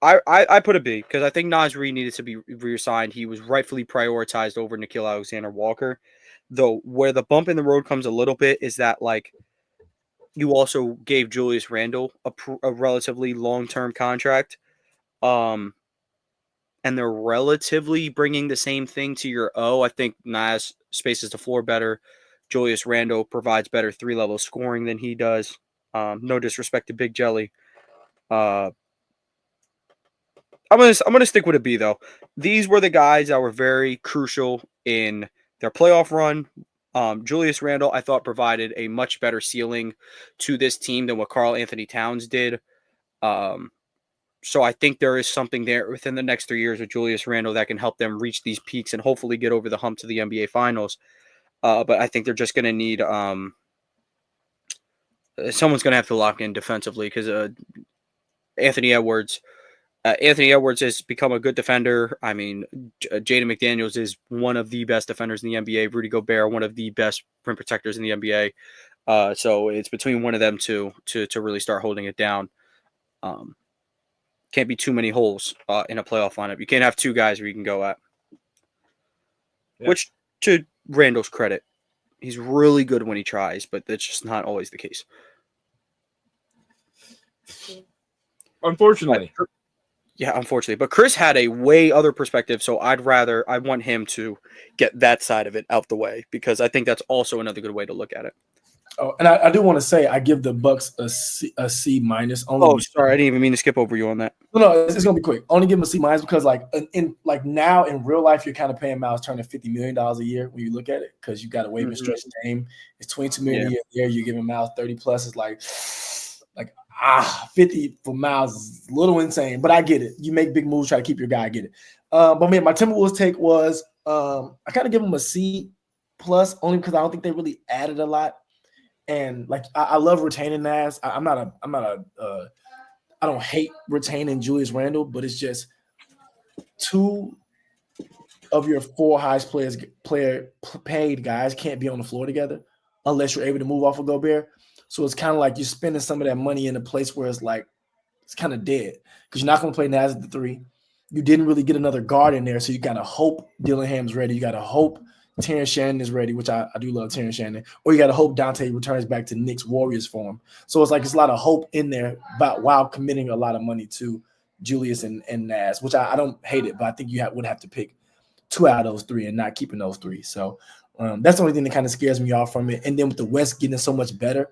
I put a B because I think Naz Reid needed to be reassigned. He was rightfully prioritized over Nickeil Alexander-Walker. Though where the bump in the road comes a little bit is that like you also gave Julius Randle a relatively long-term contract. And they're relatively bringing the same thing to your O. I think Naz spaces the floor better. Julius Randle provides better 3-level scoring than he does. No disrespect to Big Jelly. I'm gonna stick with a B though. These were the guys that were very crucial in their playoff run. Julius Randle, I thought, provided a much better ceiling to this team than what Karl Anthony Towns did. So I think there is something there within the next 3 years with Julius Randle that can help them reach these peaks and hopefully get over the hump to the NBA Finals. But I think they're just going to need someone's going to have to lock in defensively because Anthony Edwards has become a good defender. I mean, Jaden McDaniels is one of the best defenders in the NBA. Rudy Gobert, one of the best rim protectors in the NBA. So it's between one of them two to really start holding it down. Can't be too many holes in a playoff lineup. You can't have two guys where you can go at. Yeah. Which, to Randall's credit, he's really good when he tries, but that's just not always the case. Unfortunately. Yeah, unfortunately. But Chris had a way other perspective, so I want him to get that side of it out the way because I think that's also another good way to look at it. Oh, and I do want to say I give the Bucks a C minus. Sorry, I didn't even mean to skip over you on that. No, it's gonna be quick. Only give him a C minus because now in real life you're kind of paying Miles Turner $50 million a year when you look at it because you got to waive and stretch the name. It's $22 million a year. You're giving Miles 30 plus. It's like 50 for Miles is a little insane, but I get it. You make big moves, try to keep your guy. I get it. But man, my Timberwolves take was I kind of give them a C plus only because I don't think they really added a lot. And like I love retaining Naz. I don't hate retaining Julius Randle, but it's just 2 of your 4 highest paid guys can't be on the floor together unless you're able to move off of Gobert. So it's kind of like you're spending some of that money in a place where it's like it's kind of dead because you're not going to play Naz at the 3. You didn't really get another guard in there, so you got to hope Dillingham's ready. You got to hope Terrence Shannon is ready, which I do love Terrence Shannon, or you got to hope Dante returns back to Knicks Warriors form. So it's like it's a lot of hope in there, but while committing a lot of money to Julius and Naz, which I don't hate it, but I think you would have to pick 2 out of those 3 and not keeping those 3. So That's the only thing that kind of scares me off from it. And then with the West getting so much better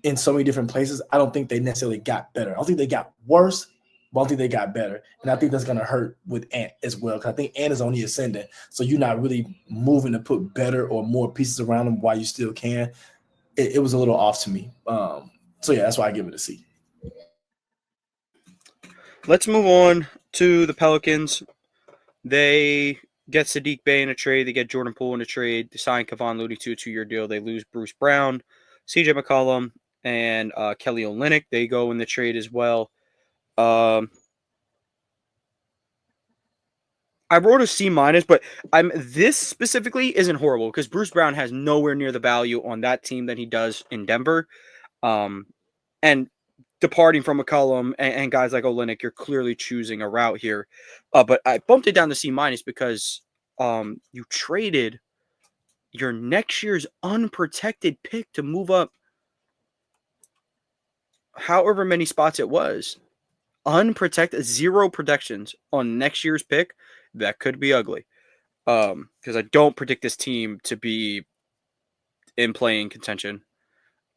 in so many different places, I don't think they necessarily got better. I don't think they got worse, but I don't think they got better. And I think that's going to hurt with Ant as well, because I think Ant is on the ascendant. So you're not really moving to put better or more pieces around him while you still can. It was a little off to me. So, yeah, that's why I give it a C. Let's move on to the Pelicans. They get Sadiq Bey in a trade. They get Jordan Poole in a trade. They sign Kevon Looney to a 2-year deal. They lose Bruce Brown, CJ McCollum, and Kelly Olynyk. They go in the trade as well. I wrote a C-, but this specifically isn't horrible because Bruce Brown has nowhere near the value on that team that he does in Denver. And departing from McCollum and guys like Olynyk, you're clearly choosing a route here. But I bumped it down to C- because you traded your next year's unprotected pick to move up however many spots it was. Unprotected, 0 protections on next year's pick. That could be ugly. Because I don't predict this team to be in playing contention.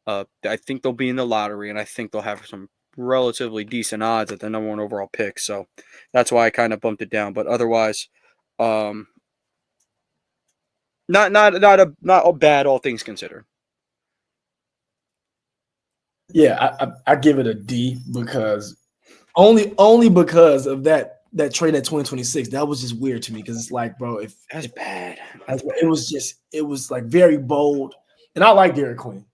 I think they'll be in the lottery, and I think they'll have some relatively decent odds at the number 1 overall pick. So that's why I kind of bumped it down. But otherwise, not a bad, all things considered. Yeah, I give it a D because only because of that trade at 2026. That was just weird to me because it's like, bro, That's bad. It was like very bold, and I like Derek Queen,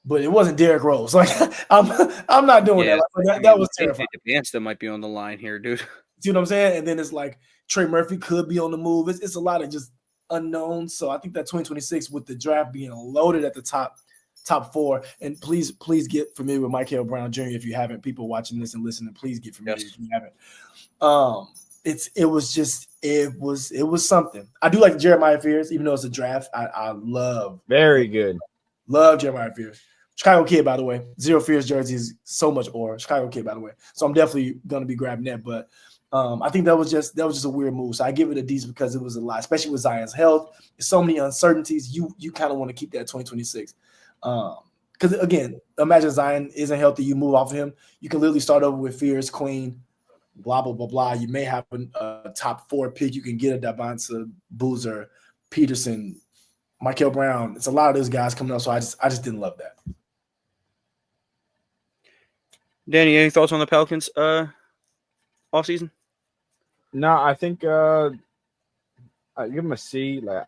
but it wasn't Derrick Rose. Like I'm not doing that. Like, that was terrifying. Advance that might be on the line here, dude. See what I'm saying? And then it's like Trey Murphy could be on the move. It's a lot of just unknowns. So I think that 2026 with the draft being loaded at the top 4, and please get familiar with Michael Brown Jr. if you haven't. People watching this and listening, please get familiar if you haven't. It was something. I do like Jeremiah Fears, even though it's a draft. I love Jeremiah Fears. Chicago kid, by the way. Zero Fears jerseys, so much aura. Chicago kid, by the way. So I'm definitely gonna be grabbing that. But I think that was just a weird move. So I give it a D because it was a lot, especially with Zion's health. There's so many uncertainties. You kind of want to keep that 2026. Because again, imagine Zion isn't healthy, you move off of him. You can literally start over with Fears, Queen, blah blah blah blah. You may have a top 4 pick. You can get a Davonta, Boozer, Peterson, Michael Brown. It's a lot of those guys coming up. So I just didn't love that. Danny, any thoughts on the Pelicans offseason? No, I think I give them a C. Like,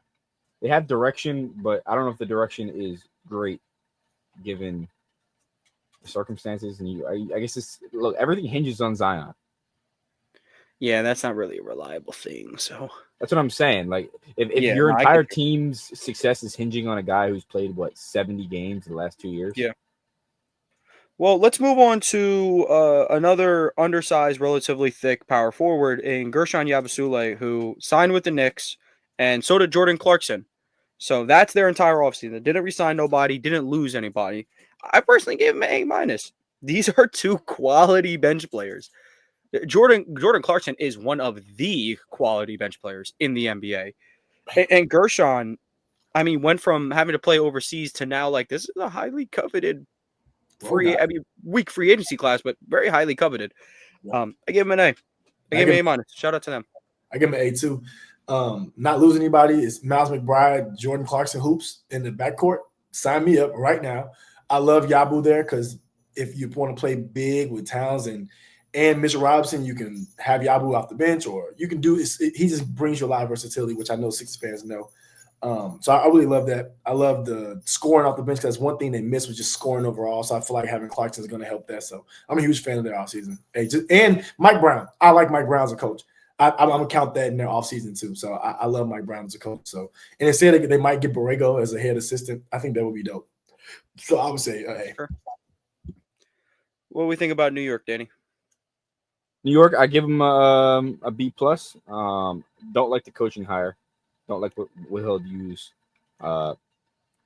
they have direction, but I don't know if the direction is great given the circumstances. And I guess everything hinges on Zion. Yeah, that's not really a reliable thing. So that's what I'm saying. Like, if your entire team's success is hinging on a guy who's played 70 games in the last 2 years. Yeah. Well, let's move on to another undersized, relatively thick power forward in Gershon Yabusele, who signed with the Knicks, and so did Jordan Clarkson. So that's their entire offseason. They didn't resign nobody, didn't lose anybody. I personally gave them an A-. These are 2 quality bench players. Jordan Clarkson is one of the quality bench players in the NBA. And Gershon, went from having to play overseas to now, this is a highly coveted weak free agency class, but very highly coveted. I give him an A. I give him an A-. Shout out to them. I give him an A too. Not losing anybody. It's Miles McBride, Jordan Clarkson hoops in the backcourt. Sign me up right now. I love Yabu there because if you want to play big with Towns and Mitchell Robinson, you can have Yabu off the bench, or you can do this. He just brings you a lot of versatility, which I know Sixers fans know. So I really love that. I love the scoring off the bench because one thing they missed was just scoring overall. So I feel like having Clarkson is going to help that. So I'm a huge fan of their offseason. And Mike Brown. I like Mike Brown as a coach. I'm going to count that in their offseason too. So I love Mike Brown as a coach. So, and they said they might get Borrego as a head assistant. I think that would be dope. So I would say A. Sure. What do we think about New York, Danny? New York, I give them a B+. Don't like the coaching hire. Don't like what he'll use. I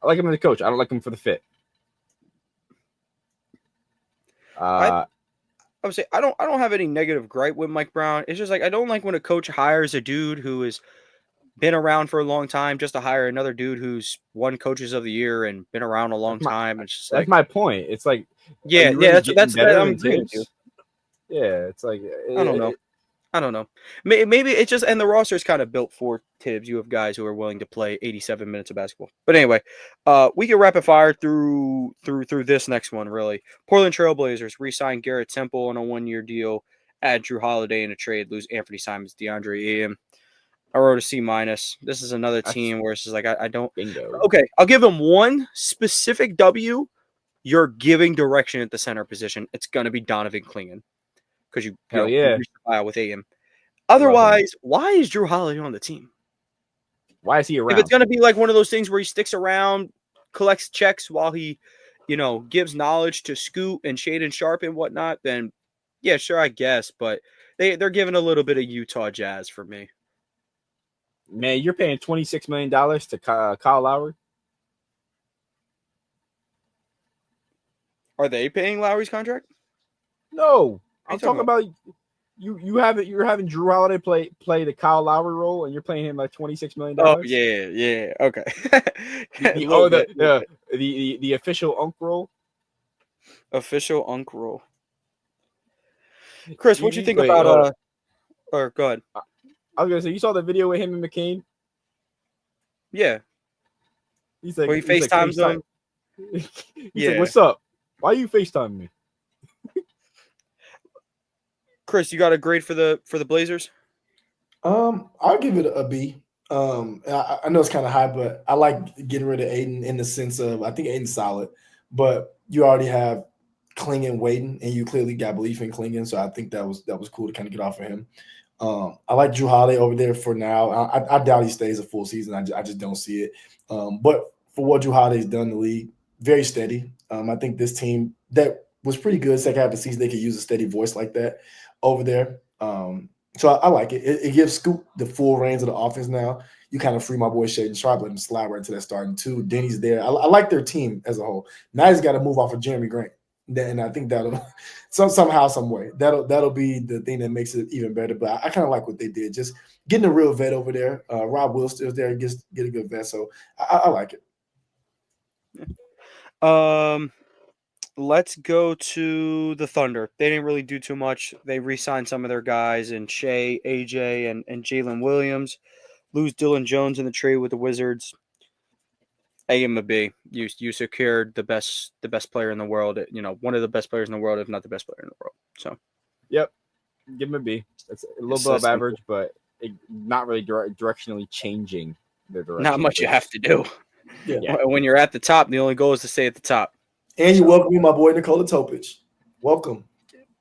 like him as a coach. I don't like him for the fit. I would say I don't have any negative gripe with Mike Brown. It's just I don't like when a coach hires a dude who is been around for a long time just to hire another dude who's won coaches of the year and been around a long time. It's just That's like, my point. It's like, are yeah, you really getting that's better I'm than agreeing with you. Tibbs? Yeah, it's like I don't know. Maybe it's just, and the roster is kind of built for Tibbs. You have guys who are willing to play 87 minutes of basketball. But anyway, we can rapid fire through this next one. Really, Portland Trailblazers re-sign Garrett Temple on a 1-year deal. Add Drew Holiday in a trade. Lose Anthony Simons, DeAndre Ayton. I wrote a C-. This is another team where it's just like I don't. Bingo. Okay, I'll give them one specific W. You're giving direction at the center position. It's gonna be Donovan Clingan because you Hell yeah. reached the file with Ayton. Otherwise, why is Drew Holiday on the team? Why is he around? If it's going to be like one of those things where he sticks around, collects checks while he, gives knowledge to Scoot and Shaden Sharp and whatnot, then yeah, sure, I guess. But they're giving a little bit of Utah Jazz for me. Man, you're paying $26 million to Kyle Lowry? Are they paying Lowry's contract? No. I'm talking talking about you're having Drew Holiday play the Kyle Lowry role, and you're paying him like $26 million. Oh yeah, okay. The official unk role. Official unk role. Chris, what you think about or go ahead. I was gonna say, you saw the video with him and McCain? Yeah. He's like, where he FaceTimes him. He's like, what's up? Why are you FaceTiming me? Chris, you got a grade for the Blazers? I'll give it a B. I know it's kind of high, but I like getting rid of Aiden in the sense of I think Aiden's solid, but you already have Clingan waiting, and you clearly got belief in Clingan, so I think that was cool to kind of get off of him. I like Drew Holiday over there for now. I doubt he stays a full season. I just don't see it. But for what Drew Holiday's done in the league, very steady. I think this team that was pretty good second half of the season, they could use a steady voice like that over there. So I like it. It gives Scoot the full reins of the offense now. You kind of free my boy Shaden Sharp, let him slide right into that starting two. Denny's there. I like their team as a whole. Now he's got to move off of Jeremy Grant. And I think that'll somehow, some way, that'll be the thing that makes it even better. But I kind of like what they did, just getting a real vet over there. Rob Will still there, get a good vet, so I like it. Let's go to the Thunder. They didn't really do too much. They re-signed some of their guys and Shea, AJ, and Jalen Williams. Lose Dylan Jones in the trade with the Wizards. A give him a B. You secured the best player in the world. One of the best players in the world, if not the best player in the world. So, yep, give him a B. That's a little bit of average, but not really directionally changing their direction. Not much you have to do. Yeah. When you're at the top, the only goal is to stay at the top. And you welcome me, my boy Nikola Topic. Welcome.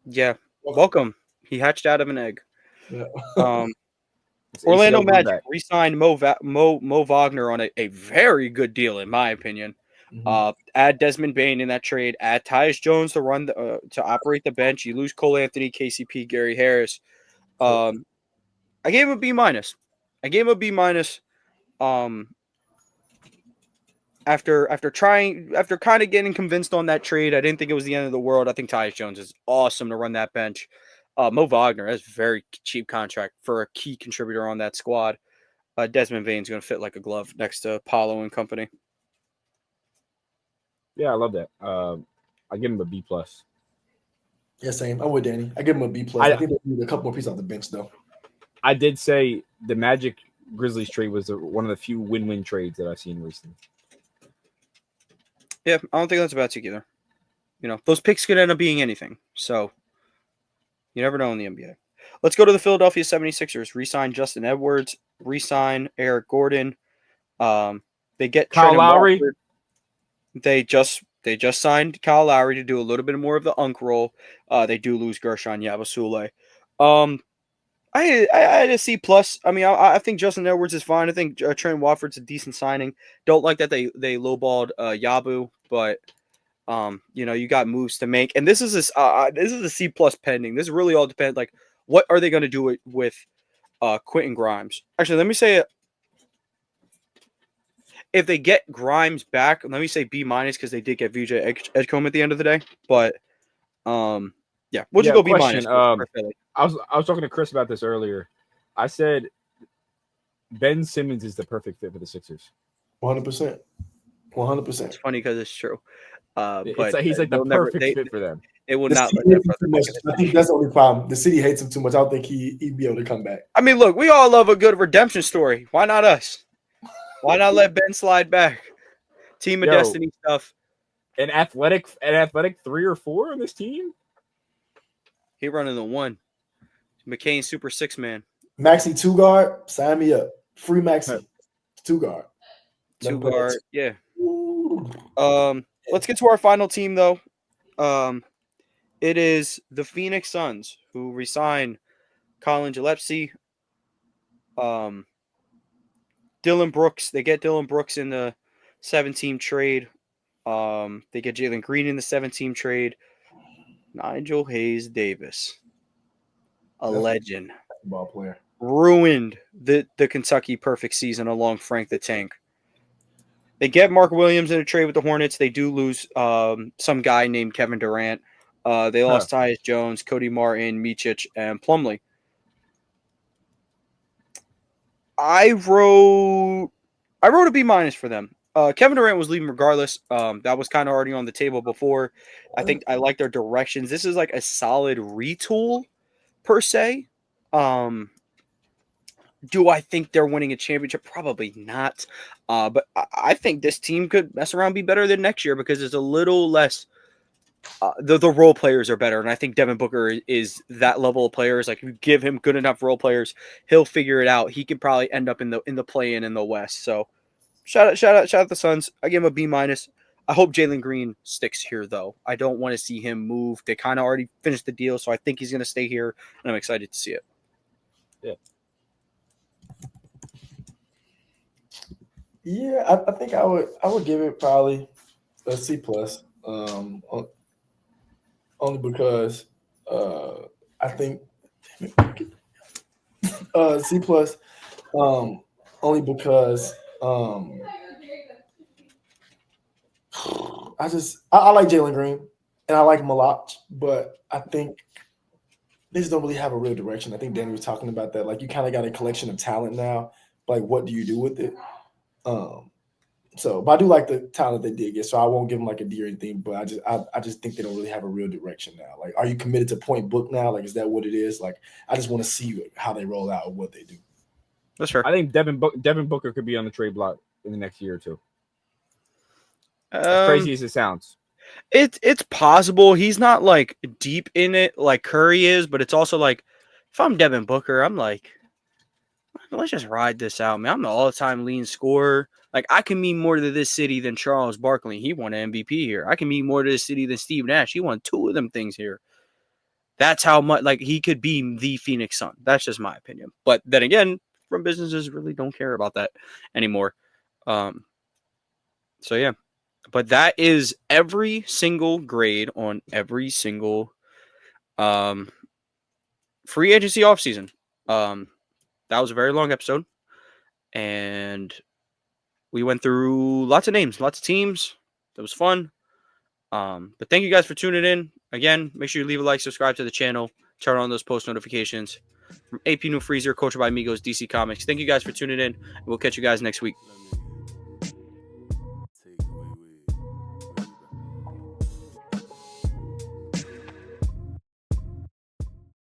Yeah, welcome. He hatched out of an egg. Yeah. Orlando Magic re-signed Mo Wagner on a very good deal, in my opinion. Mm-hmm. Add Desmond Bane in that trade. Add Tyus Jones to run to operate the bench. You lose Cole Anthony, KCP, Gary Harris. I gave him a B-. After kind of getting convinced on that trade, I didn't think it was the end of the world. I think Tyus Jones is awesome to run that bench. Mo Wagner, that's a very cheap contract for a key contributor on that squad. Desmond Bane's going to fit like a glove next to Paulo and company. Yeah, I love that. I give him a B+. Yeah, same. I'm with Danny. I give him a B+. I think they need a couple more pieces off the bench, though. I did say the Magic Grizzlies trade was one of the few win-win trades that I've seen recently. Yeah, I don't think that's a bad take either. Those picks could end up being anything. So, you never know in the NBA. Let's go to the Philadelphia 76ers. Re-sign Justin Edwards. Re-sign Eric Gordon. They get Kyle Lowry. They just signed Kyle Lowry to do a little bit more of the unk role. They do lose Gershon Yabusele. I had a C+. I mean, I think Justin Edwards is fine. I think Trent Watford's a decent signing. Don't like that they lowballed Yabu, but you got moves to make. And this is a C+ pending. This really all depends. Like, what are they going to do with Quentin Grimes? Actually, let me say it. If they get Grimes back, let me say B- because they did get VJ Edgecombe at the end of the day. But yeah, we'll just go B-. I was talking to Chris about this earlier. I said Ben Simmons is the perfect fit for the Sixers. 100%. 100%. It's funny because it's true. It's But like he's like the they'll never. perfect fit for them. It will The not city let that hates him brother too back much. in the I city. think that's the only problem. The city hates him too much. I don't think he'd be able to come back. I mean, look, we all love a good redemption story. Why not us? Why not let Ben slide back? Team of Yo. Destiny stuff. An athletic 3 or 4 on this team. He running the one. McCain Super 6 man. Maxi 2-guard, sign me up. Free Maxi 2-guard. 2-guard. Yeah. Ooh. Let's get to our final team though. It is the Phoenix Suns who resign Colin Gillespie. Dylan Brooks. They get Dylan Brooks in the 7-team trade. They get Jalen Green in the 7-team trade. Nigel Hayes Davis, a legend, Ball player. ruined the Kentucky perfect season along Frank the Tank. They get Mark Williams in a trade with the Hornets. They do lose some guy named Kevin Durant. They lost Tyus Jones, Cody Martin, Micic, and Plumlee. I wrote a B- for them. Kevin Durant was leaving regardless. That was kind of already on the table before. I think I like their directions. This is like a solid retool per se. Do I think they're winning a championship? Probably not. But I think this team could mess around and be better than next year because it's a little less. The role players are better, and I think Devin Booker is that level of players. Like, if you give him good enough role players, he'll figure it out. He could probably end up in the play-in in the West. So, shout out the Suns. I give him a B-. I hope Jalen Green sticks here, though. I don't want to see him move. They kind of already finished the deal, so I think he's going to stay here, and I'm excited to see it. Yeah. Yeah, I think I would give it probably a C+. Only because I think C+. Only because I like Jalen Green and I like him a lot, but I think they just don't really have a real direction. I think Danny was talking about that. Like, you kind of got a collection of talent now. Like, what do you do with it? But I do like the talent they did get, so I won't give them like a D or anything. But I just think they don't really have a real direction now. Like, are you committed to point book now? Like, is that what it is? Like, I just want to see how they roll out and what they do. That's fair. I think Devin Booker could be on the trade block in the next year or two. As crazy as it sounds. It's possible. He's not like deep in it like Curry is, but it's also like, if I'm Devin Booker, I'm like, let's just ride this out, man. I'm the all-time leading scorer. Like, I can mean more to this city than Charles Barkley. He won an MVP here. I can mean more to this city than Steve Nash. He won 2 of them things here. That's how much, like, he could be the Phoenix Sun. That's just my opinion. But then again, from businesses really don't care about that anymore. So yeah. But that is every single grade on every single free agency offseason. That was a very long episode. And we went through lots of names, lots of teams. It was fun. But thank you guys for tuning in. Again, make sure you leave a like, subscribe to the channel, turn on those post notifications. From AP New Freezer, Culture by Amigos, DC Comics. Thank you guys for tuning in. And we'll catch you guys next week.